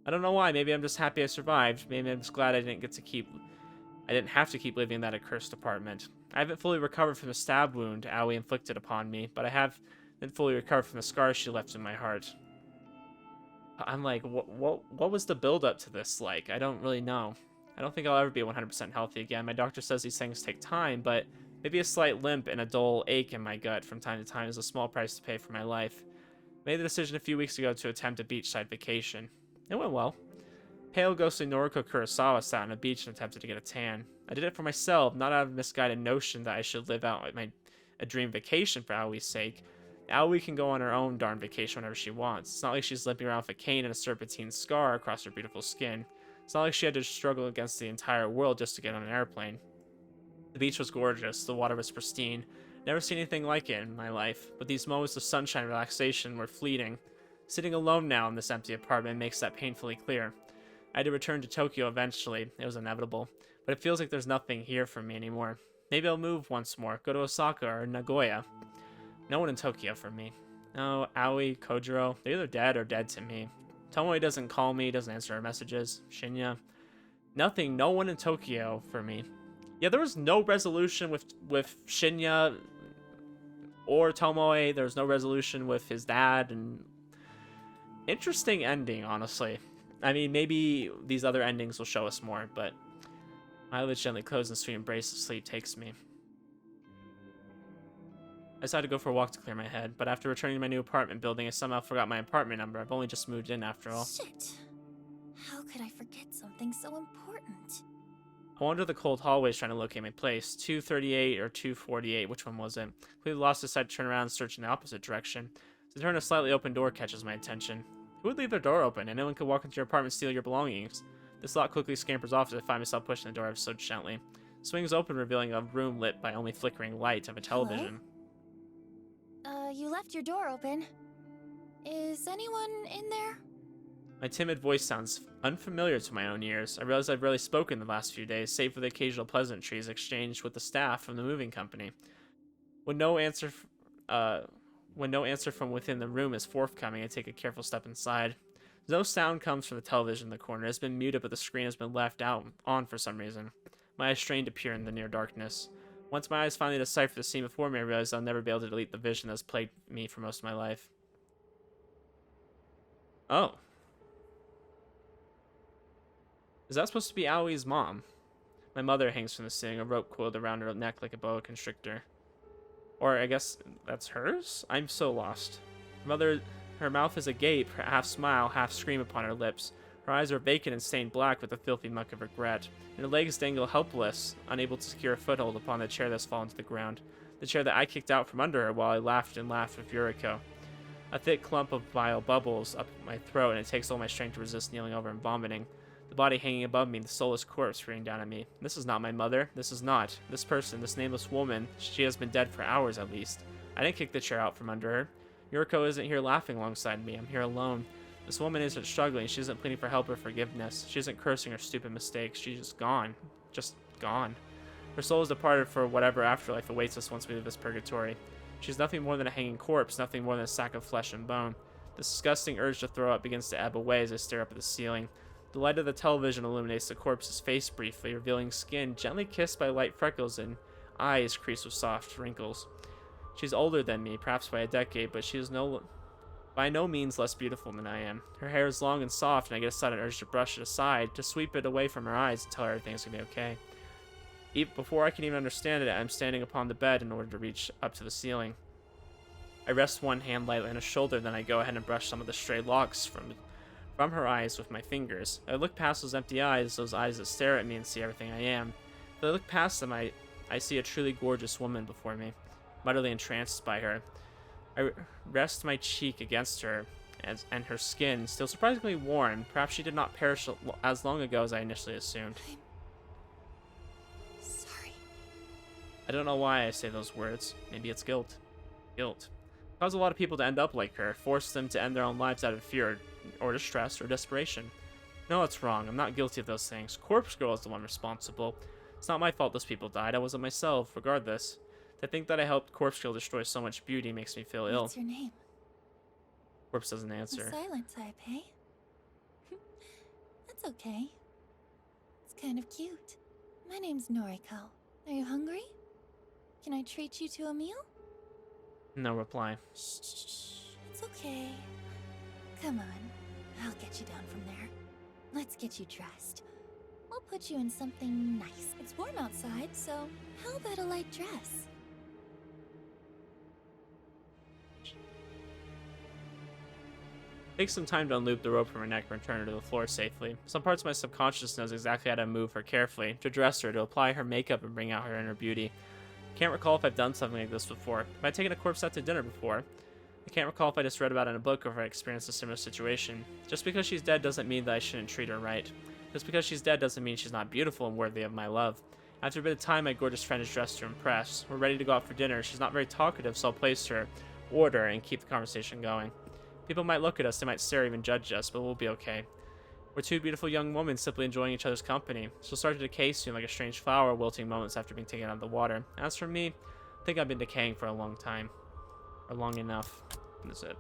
I don't know why. Maybe I'm just happy I survived. Maybe I'm just glad I didn't have to keep living in that accursed apartment. I haven't fully recovered from the stab wound Aoi inflicted upon me, but I have been fully recovered from the scars she left in my heart. I'm like, what was the build-up to this like? I don't really know. I don't think I'll ever be 100% healthy again. My doctor says these things take time, but maybe a slight limp and a dull ache in my gut from time to time is a small price to pay for my life. I made the decision a few weeks ago to attempt a beachside vacation. It went well. Pale, ghostly Noriko Kurosawa sat on a beach and attempted to get a tan. I did it for myself, not out of a misguided notion that I should live out a dream vacation for Aoi's sake. Aoi can go on her own darn vacation whenever she wants. It's not like she's limping around with a cane and a serpentine scar across her beautiful skin. It's not like she had to struggle against the entire world just to get on an airplane. The beach was gorgeous, the water was pristine. Never seen anything like it in my life, but these moments of sunshine and relaxation were fleeting. Sitting alone now in this empty apartment makes that painfully clear. I had to return to Tokyo eventually, it was inevitable, but it feels like there's nothing here for me anymore. Maybe I'll move once more, go to Osaka or Nagoya. No one in Tokyo for me. No, Aoi, Kojiro, they're either dead or dead to me. Tomoe doesn't call me, doesn't answer her messages. Shinya. Nothing, no one in Tokyo for me. Yeah, there was no resolution with Shinya or Tomoe. There was no resolution with his dad, and interesting ending, honestly. I mean, maybe these other endings will show us more, but my eyelids gently close and sweet embrace of sleep takes me. I decided to go for a walk to clear my head, but after returning to my new apartment building, I somehow forgot my apartment number. I've only just moved in after all. Shit! How could I forget something so important? I wandered the cold hallways trying to locate my place. 238 or 248, which one was it? Completely lost, decided to turn around and search in the opposite direction. The turn, a slightly open door catches my attention. Who would leave their door open? Anyone could walk into your apartment and steal your belongings. This lock quickly scampers off as I find myself pushing the door ever so gently. Swings open, revealing a room lit by only flickering light of a television. Hello? You left your door open. Is anyone in there? My timid voice sounds unfamiliar to my own ears. I realize I've rarely spoken the last few days, save for the occasional pleasantries exchanged with the staff from the moving company. When no answer from within the room is forthcoming, I take a careful step inside. No sound comes from the television in the corner. It's been muted, but the screen has been left on for some reason. My eyes strain to peer in the near darkness. Once my eyes finally decipher the scene before me, I realize I'll never be able to delete the vision that's plagued me for most of my life. Oh. Is that supposed to be Aoi's mom? My mother hangs from the ceiling, a rope coiled around her neck like a boa constrictor. Or I guess that's hers? I'm so lost. Her mouth is agape, her half smile, half scream upon her lips. Her eyes are vacant and stained black with a filthy muck of regret. And her legs dangle helpless, unable to secure a foothold upon the chair that's fallen to the ground. The chair that I kicked out from under her while I laughed and laughed with Yuriko. A thick clump of bile bubbles up my throat, and it takes all my strength to resist kneeling over and vomiting. The body hanging above me, the soulless corpse rearing down at me. This is not my mother. This is not. This person, this nameless woman, she has been dead for hours at least. I didn't kick the chair out from under her. Yuriko isn't here laughing alongside me. I'm here alone. This woman isn't struggling. She isn't pleading for help or forgiveness. She isn't cursing her stupid mistakes. She's just gone. Just gone. Her soul is departed for whatever afterlife awaits us once we leave this purgatory. She's nothing more than a hanging corpse, nothing more than a sack of flesh and bone. The disgusting urge to throw up begins to ebb away as I stare up at the ceiling. The light of the television illuminates the corpse's face briefly, revealing skin gently kissed by light freckles and eyes creased with soft wrinkles. She's older than me, perhaps by a decade, but she is by no means less beautiful than I am. Her hair is long and soft, and I get a sudden urge to brush it aside, to sweep it away from her eyes and tell her everything's gonna be okay. Even before I can even understand it, I'm standing upon the bed in order to reach up to the ceiling. I rest one hand lightly on her shoulder, then I go ahead and brush some of the stray locks from her eyes with my fingers. I look past those empty eyes, those eyes that stare at me and see everything I am. As I look past them, I see a truly gorgeous woman before me, utterly entranced by her. I rest my cheek against her, and her skin, still surprisingly warm. Perhaps she did not perish as long ago as I initially assumed. I'm sorry. I don't know why I say those words. Maybe it's guilt. Guilt. It caused a lot of people to end up like her, forced them to end their own lives out of fear or distress or desperation. No, it's wrong. I'm not guilty of those things. Corpse Girl is the one responsible. It's not my fault those people died. I wasn't myself, regardless. To think that I helped Corpse Girl destroy so much beauty makes me feel ill. What's your name? Corpse doesn't answer. The silent type, hey? That's okay. It's kind of cute. My name's Noriko. Are you hungry? Can I treat you to a meal? No reply. Shh. It's okay. Come on. I'll get you down from there. Let's get you dressed. We'll put you in something nice. It's warm outside, so how about a light dress? Takes some time to unloop the rope from her neck and return her to the floor safely. Some parts of my subconscious knows exactly how to move her carefully, to dress her, to apply her makeup and bring out her inner beauty. Can't recall if I've done something like this before. Have I taken a corpse out to dinner before? I can't recall if I just read about it in a book or if I experienced a similar situation. Just because she's dead doesn't mean that I shouldn't treat her right. Just because she's dead doesn't mean she's not beautiful and worthy of my love. After a bit of time, my gorgeous friend is dressed to impress. We're ready to go out for dinner. She's not very talkative, so I'll place her, order, and keep the conversation going. People might look at us, they might stare, even judge us, but we'll be okay. We're two beautiful young women simply enjoying each other's company. She'll start to decay soon like a strange flower wilting moments after being taken out of the water. As for me, I think I've been decaying for a long time. Or long enough. What is it?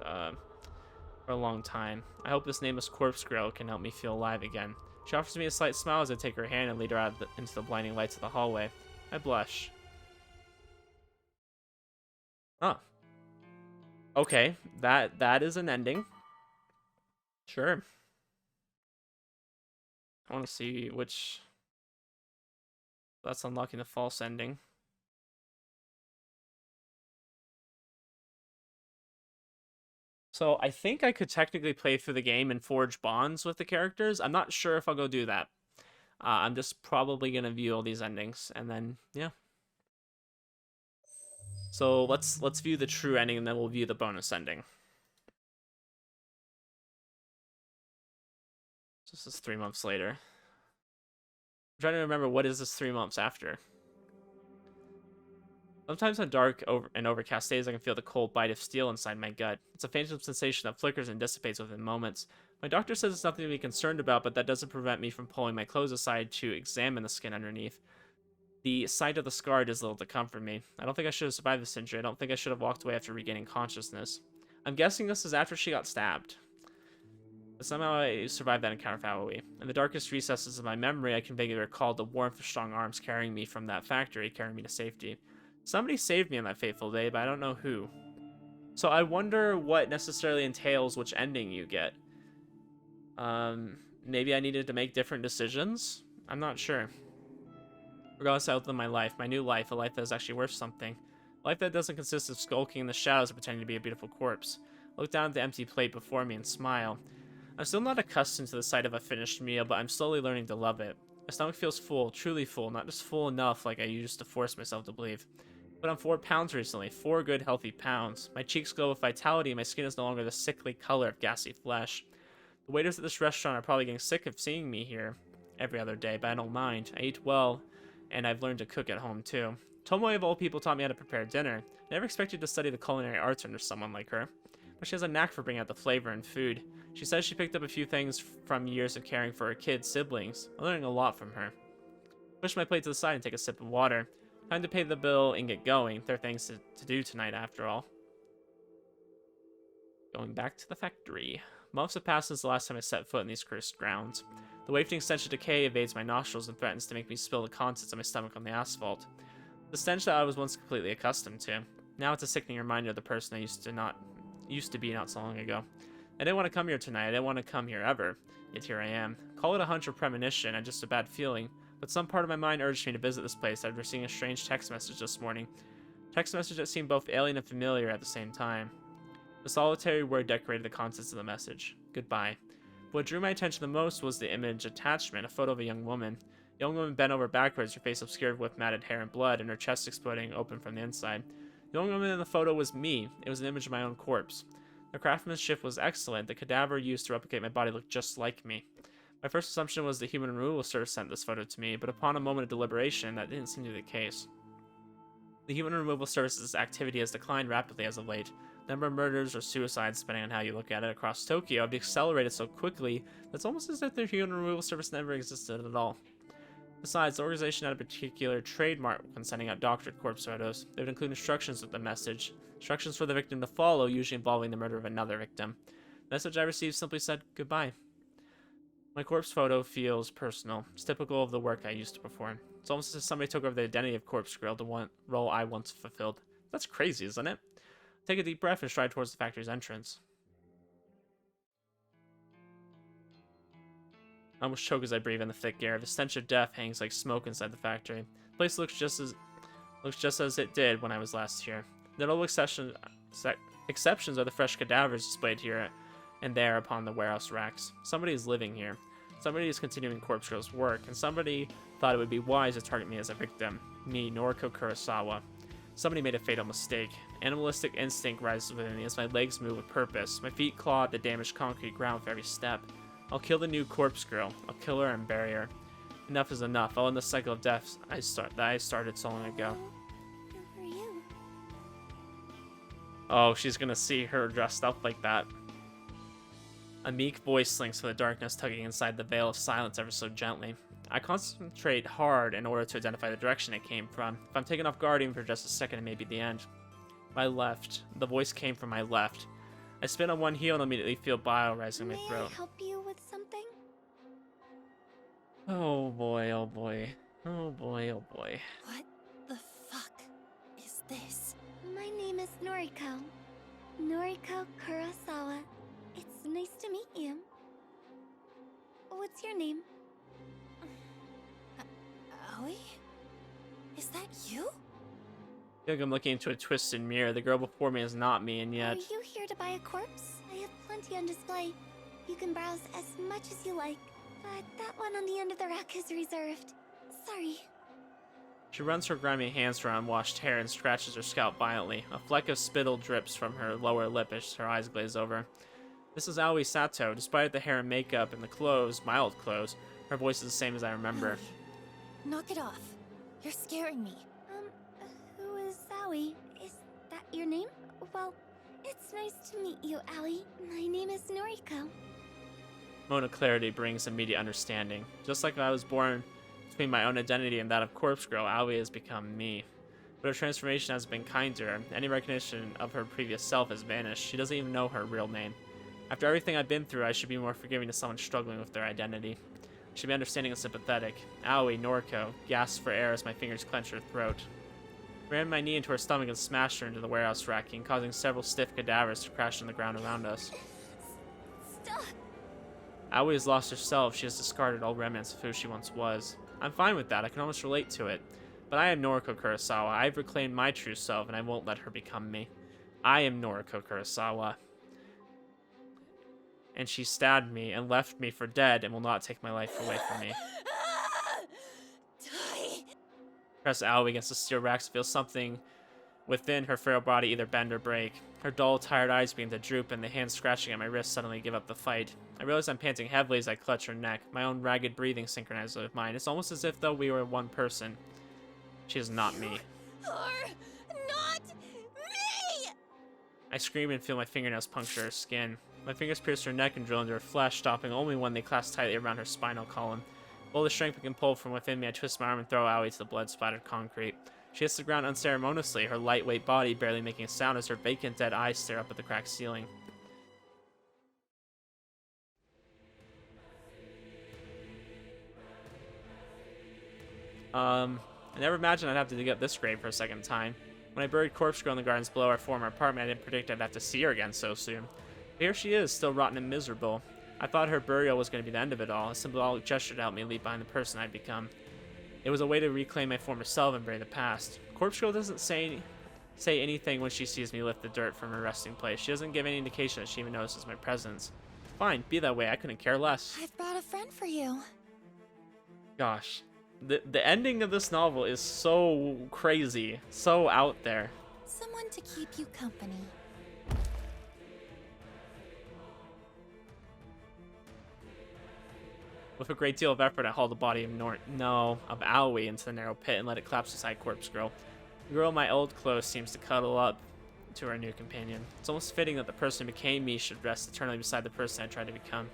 For a long time. I hope this nameless corpse girl can help me feel alive again. She offers me a slight smile as I take her hand and lead her out into the blinding lights of the hallway. I blush. Oh. Okay, that is an ending. Sure. I want to see which... That's unlocking the false ending. So I think I could technically play through the game and forge bonds with the characters. I'm not sure if I'll go do that. I'm just probably going to view all these endings, and then, yeah. So let's view the true ending, and then we'll view the bonus ending. This is 3 months later. I'm trying to remember, what is this 3 months after? Sometimes on dark and overcast days, I can feel the cold bite of steel inside my gut. It's a phantom sensation that flickers and dissipates within moments. My doctor says it's nothing to be concerned about, but that doesn't prevent me from pulling my clothes aside to examine the skin underneath. The sight of the scar does little to comfort me. I don't think I should have survived this injury. I don't think I should have walked away after regaining consciousness. I'm guessing this is after she got stabbed. But somehow I survived that encounter with In the darkest recesses of my memory, I can vaguely recall the warmth of strong arms carrying me from that factory, carrying me to safety. Somebody saved me on that fateful day, but I don't know who. So I wonder what necessarily entails which ending you get. Maybe I needed to make different decisions? I'm not sure. Regardless, I live my life, my new life, a life that is actually worth something. A life that doesn't consist of skulking in the shadows or pretending to be a beautiful corpse. I look down at the empty plate before me and smile. I'm still not accustomed to the sight of a finished meal, but I'm slowly learning to love it. My stomach feels full, truly full, not just full enough like I used to force myself to believe. But I'm 4 pounds recently, 4 good healthy pounds. My cheeks glow with vitality and my skin is no longer the sickly color of gassy flesh. The waiters at this restaurant are probably getting sick of seeing me here every other day, but I don't mind. I eat well, and I've learned to cook at home too. Tomoe of all people taught me how to prepare dinner. I never expected to study the culinary arts under someone like her. But she has a knack for bringing out the flavor in food. She says she picked up a few things from years of caring for her kids' siblings. I'm learning a lot from her. Push my plate to the side and take a sip of water. Time to pay the bill and get going. There are things to do tonight after all. Going back to the factory. Months have passed since the last time I set foot in these cursed grounds. The wafting stench of decay evades my nostrils and threatens to make me spill the contents of my stomach on the asphalt. The stench that I was once completely accustomed to. Now it's a sickening reminder of the person I used to be not so long ago. I didn't want to come here tonight. I didn't want to come here ever. Yet here I am. Call it a hunch or premonition and just a bad feeling, but some part of my mind urged me to visit this place after seeing a strange text message this morning. Text message that seemed both alien and familiar at the same time. The solitary word decorated the contents of the message. Goodbye. What drew my attention the most was the image attachment, a photo of a young woman. The young woman bent over backwards, her face obscured with matted hair and blood, and her chest exploding open from the inside. The young woman in the photo was me. It was an image of my own corpse. The craftsmanship was excellent. The cadaver used to replicate my body looked just like me. My first assumption was the human removal service sent this photo to me, but upon a moment of deliberation, that didn't seem to be the case. The human removal service's activity has declined rapidly as of late. The number of murders or suicides, depending on how you look at it, across Tokyo have accelerated so quickly that it's almost as if the human removal service never existed at all. Besides, the organization had a particular trademark when sending out doctored corpse photos. They would include instructions with the message. Instructions for the victim to follow, usually involving the murder of another victim. The message I received simply said, goodbye. My corpse photo feels personal. It's typical of the work I used to perform. It's almost as if somebody took over the identity of Corpse Girl, the one role I once fulfilled. That's crazy, isn't it? Take a deep breath and stride towards the factory's entrance. I almost choke as I breathe in the thick air. The stench of death hangs like smoke inside the factory. The place looks just as it did when I was last here. The notable exceptions are the fresh cadavers displayed here and there upon the warehouse racks. Somebody is living here. Somebody is continuing Corpse Girl's work, and somebody thought it would be wise to target me as a victim. Me, Noriko Kurosawa. Somebody made a fatal mistake. Animalistic instinct rises within me as my legs move with purpose. My feet claw at the damaged concrete ground with every step. I'll kill the new Corpse Girl. I'll kill her and bury her. Enough is enough. I'll end the cycle of death that I started so long ago. Who are you? Oh, she's gonna see her dressed up like that. A meek voice slinks from the darkness, tugging inside the veil of silence ever so gently. I concentrate hard in order to identify the direction it came from. If I'm taken off guard even for just a second, it may be the end. My left. The voice came from my left. I spin on one heel and immediately feel bile rising in my throat. May I help you with something? Oh boy, oh boy. Oh boy, oh boy. What the fuck is this? My name is Noriko. Noriko Kurosawa. It's nice to meet you. What's your name? Aoi? Is that you? I feel like I'm looking into a twisted mirror. The girl before me is not me, and yet... Are you here to buy a corpse? I have plenty on display. You can browse as much as you like. But that one on the end of the rack is reserved. Sorry. She runs her grimy hands through her unwashed hair and scratches her scalp violently. A fleck of spittle drips from her lower lip as her eyes glaze over. This is Aoi Sato. Despite the hair and makeup and the clothes, mild clothes, her voice is the same as I remember. Knock it off. You're scaring me. Who is Aoi? Is that your name? Well, it's nice to meet you, Aoi. My name is Noriko. Moment of clarity brings immediate understanding. Just like I was born between my own identity and that of Corpse Girl, Aoi has become me. But her transformation has been kind to her. Any recognition of her previous self has vanished. She doesn't even know her real name. After everything I've been through, I should be more forgiving to someone struggling with their identity. I should be understanding and sympathetic. Aoi, Noriko, gasps for air as my fingers clench her throat. I ran my knee into her stomach and smashed her into the warehouse racking, causing several stiff cadavers to crash on the ground around us. Stop! Aoi has lost herself. She has discarded all remnants of who she once was. I'm fine with that. I can almost relate to it. But I am Noriko Kurosawa. I've reclaimed my true self, and I won't let her become me. I am Noriko Kurosawa. And she stabbed me and left me for dead and will not take my life away from me. Die! Press Aoi against the steel racks to feel something within her frail body either bend or break. Her dull, tired eyes begin to droop, and the hands scratching at my wrist suddenly give up the fight. I realize I'm panting heavily as I clutch her neck, my own ragged breathing synchronized with mine. It's almost as if though we were one person. She is not me. Are not me! I scream and feel my fingernails puncture her skin. My fingers pierce her neck and drill into her flesh, stopping only when they clasp tightly around her spinal column. With all the strength I can pull from within me, I twist my arm and throw Aoi to the blood-splattered concrete. She hits the ground unceremoniously, her lightweight body barely making a sound as her vacant dead eyes stare up at the cracked ceiling. I never imagined I'd have to dig up this grave for a second time. When I buried Corpse Girl in the gardens below our former apartment, I didn't predict I'd have to see her again so soon. But here she is, still rotten and miserable. I thought her burial was going to be the end of it all, a symbolic gesture to help me leave behind the person I'd become. It was a way to reclaim my former self and bury the past. Corpse Girl doesn't say anything when she sees me lift the dirt from her resting place. She doesn't give any indication that she even notices my presence. Fine, be that way, I couldn't care less. I've brought a friend for you. Gosh. The ending of this novel is so crazy, so out there. Someone to keep you company. With a great deal of effort, I hauled the body of Aoi into the narrow pit and let it collapse beside Corpse Girl. The girl in my old clothes seems to cuddle up to her new companion. It's almost fitting that the person who became me should rest eternally beside the person I tried to become.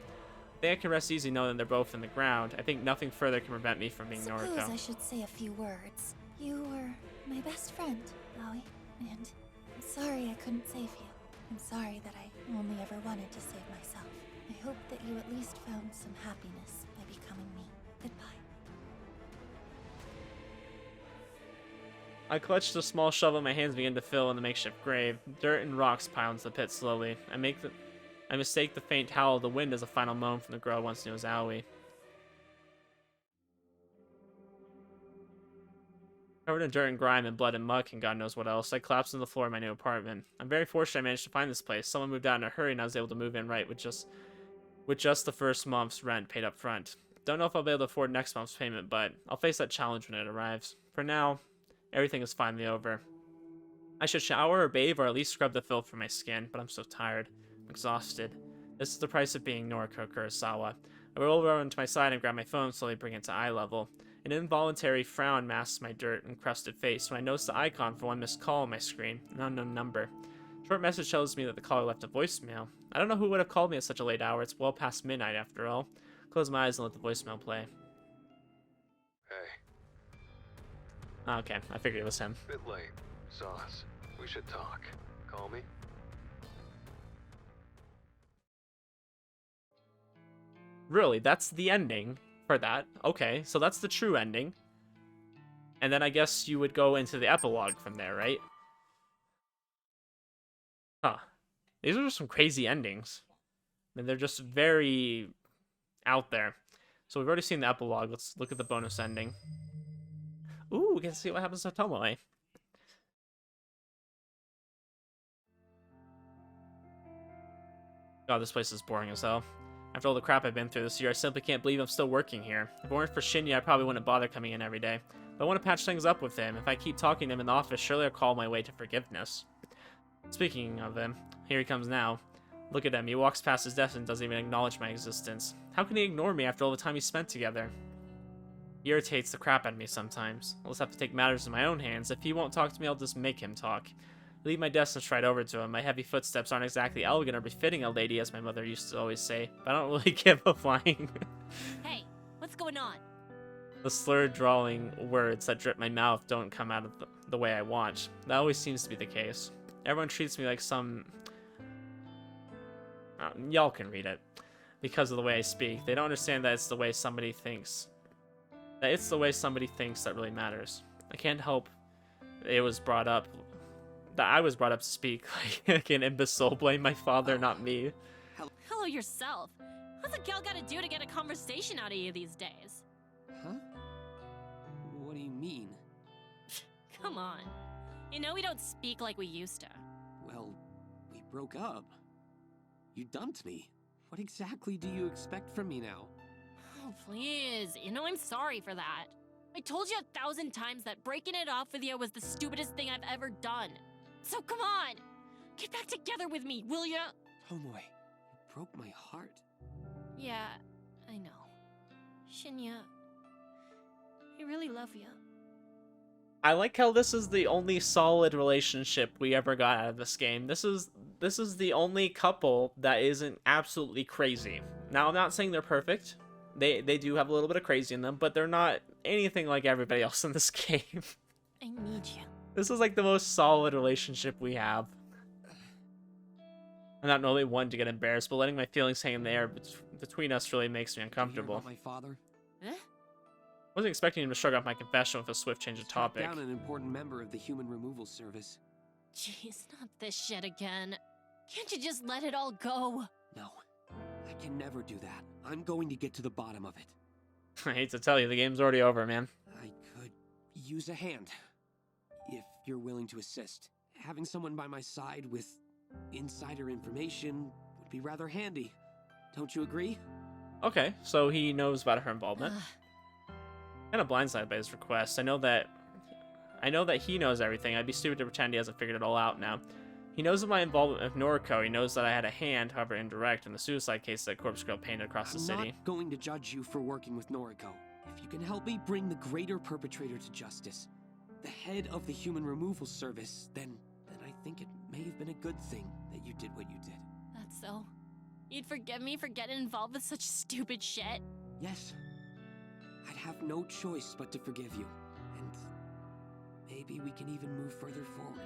I think I can rest easy knowing that they're both in the ground. I think nothing further can prevent me from being Suppose Noriko. I should say a few words. You were my best friend, Aoi, and I'm sorry I couldn't save you. I'm sorry that I only ever wanted to save myself. I hope that you at least found some happiness by becoming me. Goodbye. I clutched a small shovel in my hands and began to fill in the makeshift grave. Dirt and rocks pile into the pit slowly. I mistake the faint howl of the wind as a final moan from the girl I once knew as Aoi. Covered in dirt and grime and blood and muck and God knows what else, I collapsed on the floor of my new apartment. I'm very fortunate I managed to find this place. Someone moved out in a hurry and I was able to move in right with just the first month's rent paid up front. Don't know if I'll be able to afford next month's payment, but I'll face that challenge when it arrives. For now, everything is finally over. I should shower or bathe or at least scrub the filth from my skin, but I'm so tired. I'm exhausted. This is the price of being Noriko Kurosawa. I roll over onto my side and grab my phone, slowly bring it to eye level. An involuntary frown masks my dirt-encrusted face when I notice the icon for one missed call on my screen, an unknown number. Short message tells me that the caller left a voicemail. I don't know who would have called me at such a late hour. It's well past midnight after all. Close my eyes and let the voicemail play. Hey, Okay, I figured it was him. bit late. Sauce. We should talk. Call me? Really, that's the ending for that. Okay, so that's the true ending. And then I guess you would go into the epilogue from there, right? Huh. These are just some crazy endings. I mean, they're just very out there. So we've already seen the epilogue. Let's look at the bonus ending. Ooh, we can see what happens to Tomoe. God, this place is boring as hell. After all the crap I've been through this year, I simply can't believe I'm still working here. If it weren't for Shinya, I probably wouldn't bother coming in every day. But I want to patch things up with him. If I keep talking to him in the office, surely I'll call my way to forgiveness. Speaking of him, here he comes now. Look at him. He walks past his desk and doesn't even acknowledge my existence. How can he ignore me after all the time we spent together? He irritates the crap out of me sometimes. I'll just have to take matters in my own hands. If he won't talk to me, I'll just make him talk. I leave my desk and stride over to him. My heavy footsteps aren't exactly elegant or befitting a lady, as my mother used to always say, but I don't really give a flying. Hey, what's going on? The slurred, drawling words that drip my mouth don't come out of the way I want. That always seems to be the case. Everyone treats me like some... y'all can read it. Because of the way I speak. They don't understand that it's the way somebody thinks. That it's the way somebody thinks that really matters. I can't help it was brought up... that I was brought up to speak like an imbecile. Blame my father, not me. Hello yourself. What's a gal gotta do to get a conversation out of you these days? Huh? What do you mean? Come on. You know we don't speak like we used to. Well, we broke up. You dumped me. What exactly do you expect from me now? Oh, please. You know I'm sorry for that. I told you 1,000 times that breaking it off with you was the stupidest thing I've ever done. So come on! Get back together with me, will ya? Tomoe, you broke my heart. Yeah, I know. Shinya, I really love you. I like how this is the only solid relationship we ever got out of this game. This is the only couple that isn't absolutely crazy. Now, I'm not saying they're perfect. They do have a little bit of crazy in them, but they're not anything like everybody else in this game. I need you. This is like the most solid relationship we have. I'm not only one to get embarrassed, but letting my feelings hang in the air between us really makes me Did you hear uncomfortable. about my father? Huh? wasn't expecting him to shrug off my confession with a swift change of Track topic. down an important member of the human removal service. Jeez, not this shit again. Can't you just let it all go? No, I can never do that. I'm going to get to the bottom of it. I hate to tell you, the game's already over, man. I could use a hand, if you're willing to assist. Having someone by my side with insider information would be rather handy. Don't you agree? Okay, so he knows about her involvement. Ugh. Kind of blindsided by his request. I know that he knows everything. I'd be stupid to pretend he hasn't figured it all out now. He knows of my involvement with Noriko. He knows that I had a hand, however indirect, in the suicide case that Corpse Girl painted across the city. I'm not going to judge you for working with Noriko. If you can help me bring the greater perpetrator to justice, the head of the human removal service, then I think it may have been a good thing that you did what you did. That's so. You'd forgive me for getting involved with such stupid shit? Yes. I'd have no choice but to forgive you. And maybe we can even move further forward.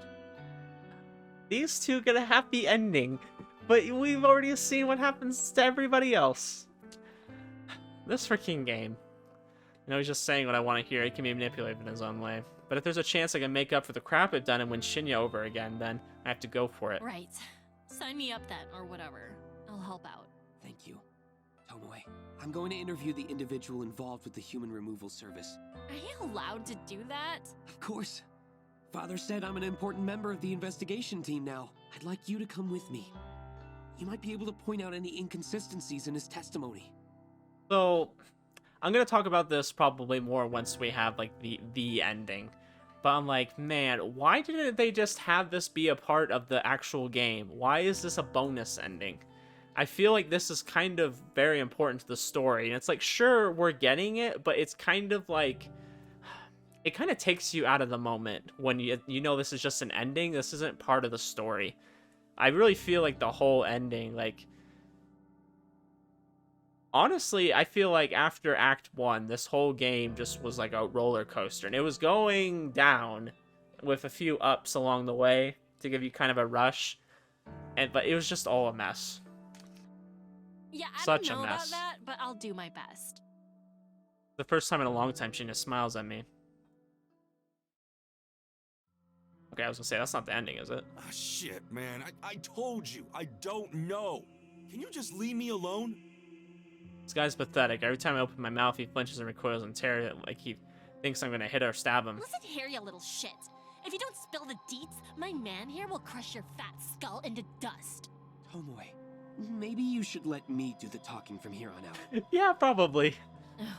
These two get a happy ending, but we've already seen what happens to everybody else. This freaking game. You know, he's just saying what I want to hear. He can be manipulated in his own way. But if there's a chance I can make up for the crap I've done and win Shinya over again, then I have to go for it. Right. Sign me up then, or whatever. I'll help out. Thank you, Tomoe. I'm going to interview the individual involved with the human removal service. Are you allowed to do that? Of course. Father said I'm an important member of the investigation team now. I'd like you to come with me. You might be able to point out any inconsistencies in his testimony. So, I'm going to talk about this probably more once we have, like, the ending. But I'm like, man, why didn't they just have this be a part of the actual game? Why is this a bonus ending? I feel like this is kind of very important to the story. And it's like, sure, we're getting it, but it's kind of like... It kind of takes you out of the moment when you know this is just an ending. This isn't part of the story. I really feel like the whole ending, like... Honestly, I feel like after Act 1, this whole game just was like a roller coaster. And it was going down with a few ups along the way to give you kind of a rush. But it was just all a mess. Yeah, I Such don't a know mess. about that, but I'll do my best. The first time in a long time Shinya smiles at me. Okay, I was gonna say, that's not the ending, is it? Ah, shit, man. I told you, I don't know. Can you just leave me alone? This guy's pathetic. Every time I open my mouth, he flinches and recoils in terror, like he thinks I'm gonna hit or stab him. Listen here, you little shit. If you don't spill the deets, my man here will crush your fat skull into dust. Tomoe, maybe you should let me do the talking from here on out. Yeah, probably.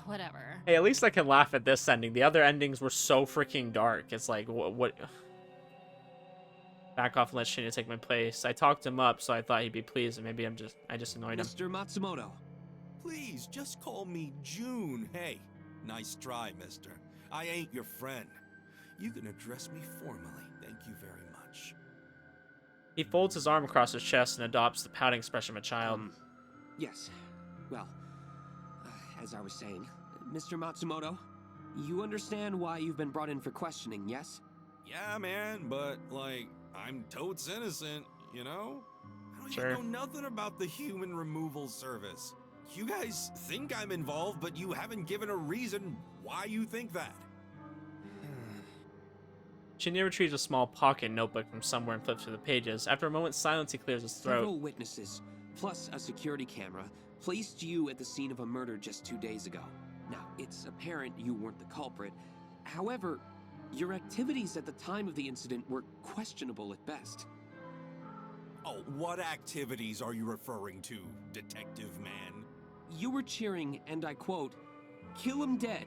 Whatever. Hey, at least I can laugh at this ending. The other endings were so freaking dark. It's like, what? Back off and let Shinya take my place. I talked him up, so I thought he'd be pleased, and maybe I just annoyed him. Mr. Matsumoto. Please, just call me June. Hey, nice try, mister. I ain't your friend. You can address me formally. Thank you very much. He folds his arm across his chest and adopts the pouting expression of a child. Yes. Well, as I was saying, Mr. Matsumoto, you understand why you've been brought in for questioning, yes? Yeah, man, but, like, I'm totes innocent, you know? I don't Sure. even know nothing about the human removal service. You guys think I'm involved, but you haven't given a reason why you think that. Shinya retrieves a small pocket notebook from somewhere and flips through the pages. After a moment's silence, he clears his throat. Several witnesses, plus a security camera, placed you at the scene of a murder just 2 days ago. Now, it's apparent you weren't the culprit. However, your activities at the time of the incident were questionable at best. Oh, what activities are you referring to, Detective Man? You were cheering, and I quote, "Kill him dead.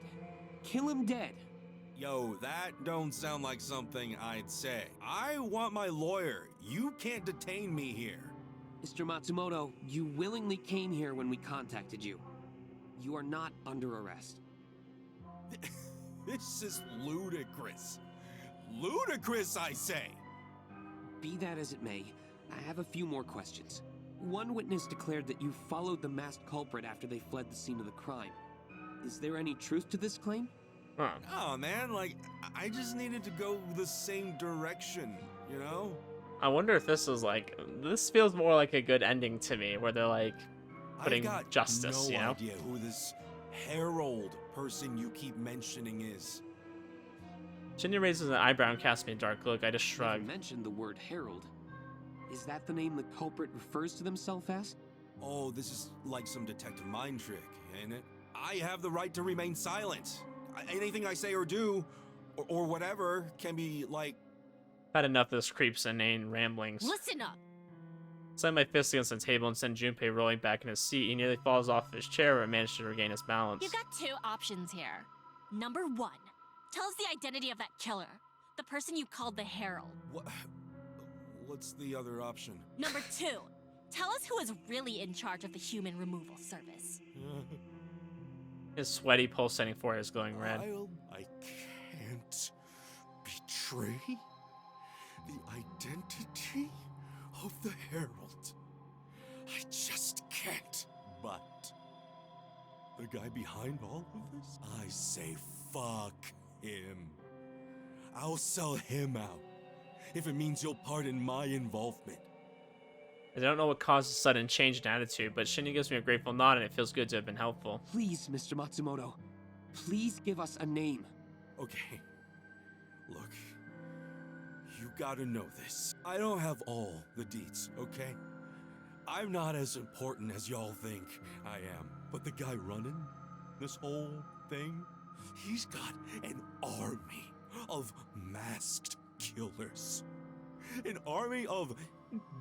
Kill him dead." Yo, that don't sound like something I'd say. I want my lawyer. You can't detain me here. Mr. Matsumoto, you willingly came here when we contacted you. You are not under arrest. This is ludicrous. Ludicrous, I say! Be that as it may, I have a few more questions. One witness declared that you followed the masked culprit after they fled the scene of the crime. Is there any truth to this claim? Huh. Oh man, like, I just needed to go the same direction, you know? I wonder if this is like, this feels more like a good ending to me, where they're like putting I got justice, no you know? idea who this Herald person you keep mentioning is. Shinya raises an eyebrow and casts me a dark look. I just Never shrug. mentioned the word herald. Is that the name the culprit refers to themselves as? Oh, this is like some detective mind trick, ain't it? I have the right to remain silent. Anything I say or do, or whatever, can be like... I've had enough of this creep's inane ramblings. Listen up. Slam my fist against the table and send Junpei rolling back in his seat. He nearly falls off his chair but manages to regain his balance. You've got two options here. Number one, tell us the identity of that killer, the person you called the Herald. What's the other option? Number two, tell us who is really in charge of the human removal service. His sweaty, pulsating forehead is glowing red. I can't betray the identity of the Herald. I just can't. But the guy behind all of this, I say fuck him. I'll sell him out if it means you'll pardon my involvement. I don't know what caused the sudden change in attitude, but Shinya gives me a grateful nod and it feels good to have been helpful. Please, Mr. Matsumoto. Please give us a name. Okay. Look. You gotta know this. I don't have all the deets, okay? I'm not as important as y'all think I am. But the guy running this whole thing, he's got an army of masked killers. An army of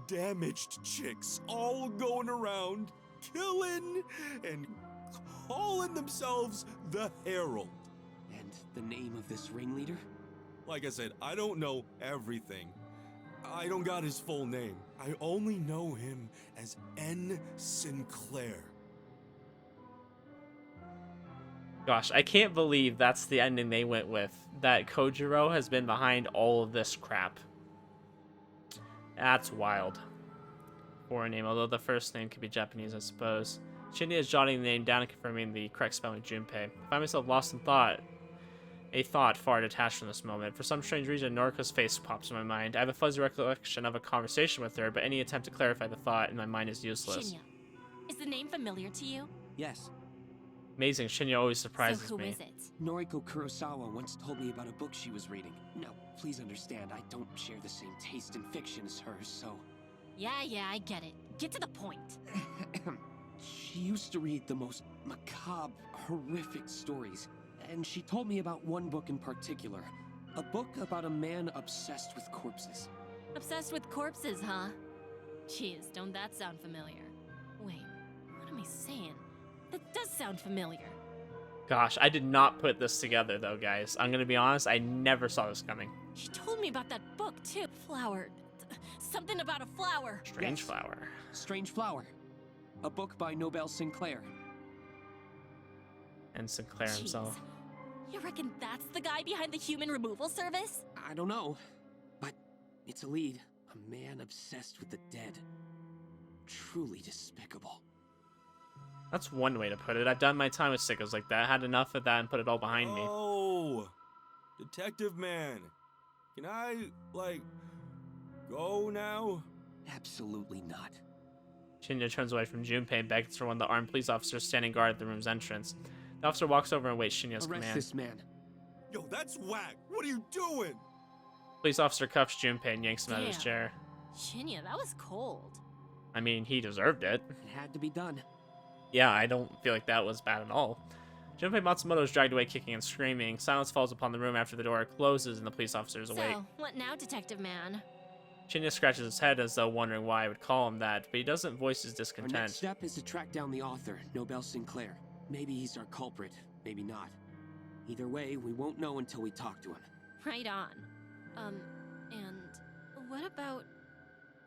damaged chicks all going around, killing and calling themselves the Herald. And the name of this ringleader? Like I said, I don't know everything. I don't got his full name. I only know him as N. Sinclair. Gosh, I can't believe that's the ending they went with. That Kojiro has been behind all of this crap. That's wild. Foreign name, although the first name could be Japanese, I suppose. Shinya is jotting the name down and confirming the correct spelling of Junpei. I find myself lost in thought. A thought far detached from this moment. For some strange reason, Noriko's face pops in my mind. I have a fuzzy recollection of a conversation with her, but any attempt to clarify the thought in my mind is useless. Shinya, is the name familiar to you? Yes. Amazing, Shinya always surprises So who me. is it? Noriko Kurosawa once told me about a book she was reading. No, please understand, I don't share the same taste in fiction as hers, so... Yeah, I get it. Get to the point. She used to read the most macabre, horrific stories, and she told me about one book in particular. A book about a man obsessed with corpses. Obsessed with corpses, huh? Jeez, don't that sound familiar? Wait, what am I saying? That does sound familiar. Gosh, I did not put this together though, guys. I'm gonna be honest, I never saw this coming. She told me about that book, too. Flower. Something about a flower. Strange Yes. flower. Strange Flower. A book by Nobel Sinclair. And Sinclair Jeez. himself. You reckon that's the guy behind the human removal service? I don't know, but it's a lead. A man obsessed with the dead. Truly despicable. That's one way to put it. I've done my time with sickos like that. Had enough of that and put it all behind me. Oh, Detective Man. Can I, go now? Absolutely not. Shinya turns away from Junpei and beckons for one of the armed police officers standing guard at the room's entrance. The officer walks over and waits Shinya's Arrest command. this man. Yo, that's whack. What are you doing? Police officer cuffs Junpei and yanks him out of his Damn. chair. Shinya, that was cold. I mean, he deserved it. It had to be done. Yeah, I don't feel like that was bad at all. Junpei Matsumoto is dragged away kicking and screaming. Silence falls upon the room after the door closes and the police officer is awake. So, what now, Detective Man? Shinya scratches his head as though wondering why I would call him that, but he doesn't voice his Our discontent. next step is to track down the author, Nobel Sinclair. Maybe he's our culprit, maybe not. Either way, we won't know until we talk to him. Right on. And what about...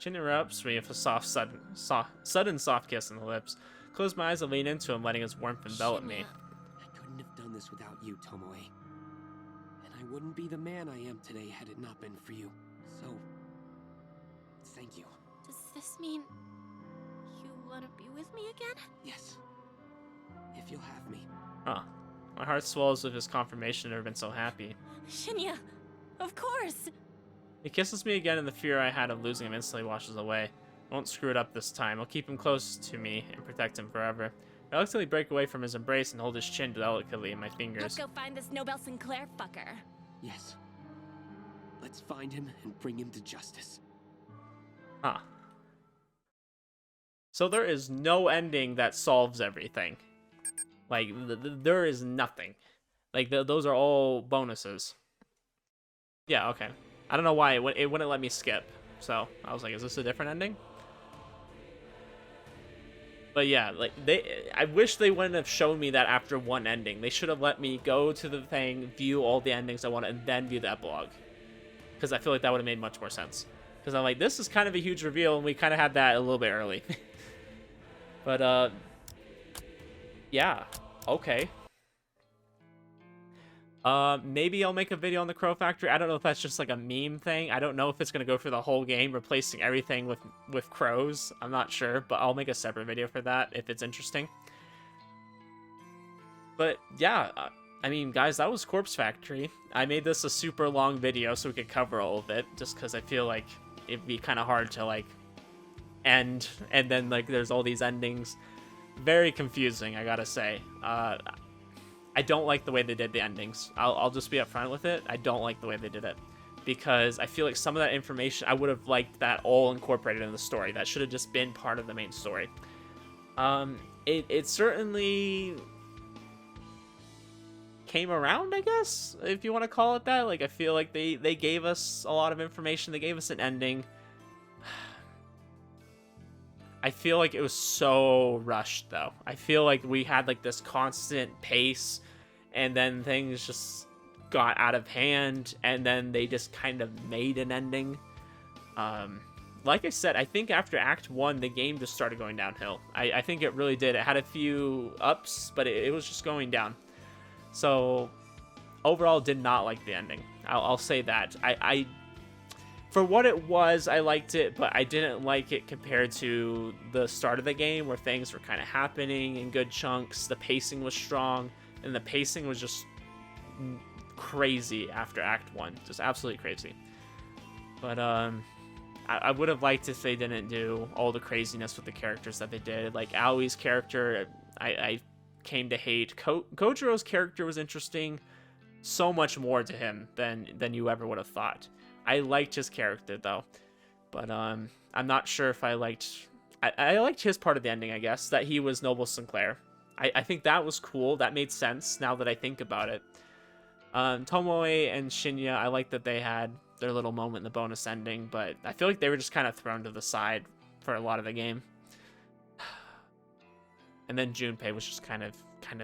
Shinya interrupts me with a sudden soft kiss on the lips. Close my eyes and lean into him, letting his warmth envelop me. Shinya. I couldn't have done this without you, Tomoe. And I wouldn't be the man I am today had it not been for you. So, thank you. Does this mean you want to be with me again? Yes. If you'll have me. Huh. My heart swells with his confirmation. I've never been so happy. Shinya, of course. He kisses me again, and the fear I had of losing him instantly washes away. I won't screw it up this time. I'll keep him close to me and protect him forever. Reluctantly break away from his embrace and hold his chin delicately in my Let's fingers. go find this Nobel Sinclair fucker. Yes. Let's find him and bring him to justice. Huh. So there is no ending that solves everything. Like, there is nothing. Like, those are all bonuses. Yeah, okay. I don't know why it wouldn't let me skip. So, I was like, is this a different ending? But yeah, like, I wish they wouldn't have shown me that after one ending. They should have let me go to the thing, view all the endings I wanted, and then view the epilogue. Because I feel like that would have made much more sense. Because I'm like, this is kind of a huge reveal, and we kind of had that a little bit early. But, yeah. Okay. Maybe I'll make a video on the Crow Factory. I don't know if that's just like a meme thing. I don't know if it's gonna go for the whole game, replacing everything with crows. I'm not sure, but I'll make a separate video for that if it's interesting. But yeah, I mean, guys, that was Corpse Factory. I made this a super long video so we could cover all of it, just because I feel like it'd be kind of hard to like end, and then like there's all these endings. Very confusing, I gotta say. I don't like the way they did the endings. I'll just be upfront with it. I don't like the way they did it. Because I feel like some of that information, I would have liked that all incorporated in the story. That should have just been part of the main story. It certainly came around, I guess, if you want to call it that. Like, I feel like they gave us a lot of information. They gave us an ending. I feel like it was so rushed, though. I feel like we had like this constant pace, and then things just got out of hand, and then they just kind of made an ending. Like I said, I think after Act 1, the game just started going downhill. I think it really did. It had a few ups, but it was just going down. So, overall, did not like the ending. I'll say that. For what it was, I liked it, but I didn't like it compared to the start of the game where things were kind of happening in good chunks. The pacing was strong, and the pacing was just crazy after Act 1. Just absolutely crazy. But, I would have liked if they didn't do all the craziness with the characters that they did. Like, Aoi's character, I came to hate. Kojiro's character was interesting. So much more to him than you ever would have thought. I liked his character, though. But, I'm not sure if I liked... I liked his part of the ending, I guess, that he was Noble Sinclair. I think that was cool. That made sense, now that I think about it. Tomoe and Shinya, I like that they had their little moment in the bonus ending, but I feel like they were just kind of thrown to the side for a lot of the game. And then Junpei was just kind of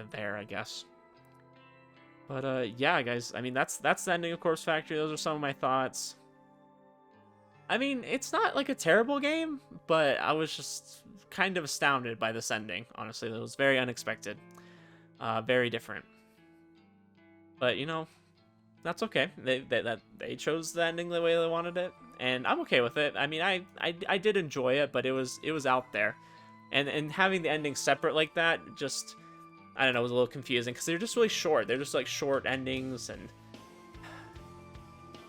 there, I guess. But, yeah, guys, I mean, that's the ending of Corpse Factory. Those are some of my thoughts. I mean, it's not, like, a terrible game, but I was just kind of astounded by this ending, honestly. It was very unexpected. Very different. But, you know, that's okay. They chose the ending the way they wanted it, and I'm okay with it. I mean, I did enjoy it, but it was out there. And having the ending separate like that, just... I don't know, it was a little confusing, because they're just really short. They're just, like, short endings, and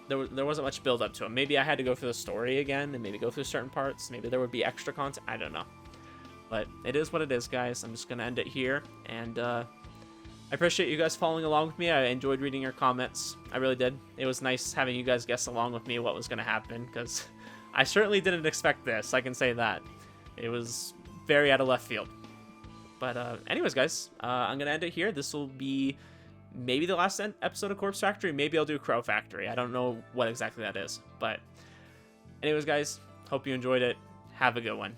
there wasn't much build-up to them. Maybe I had to go through the story again, and maybe go through certain parts. Maybe there would be extra content. I don't know. But it is what it is, guys. I'm just going to end it here, and I appreciate you guys following along with me. I enjoyed reading your comments. I really did. It was nice having you guys guess along with me what was going to happen, because I certainly didn't expect this. I can say that. It was very out of left field. But anyways, guys, I'm going to end it here. This will be maybe the last episode of Corpse Factory. Maybe I'll do Crow Factory. I don't know what exactly that is. But anyways, guys, hope you enjoyed it. Have a good one.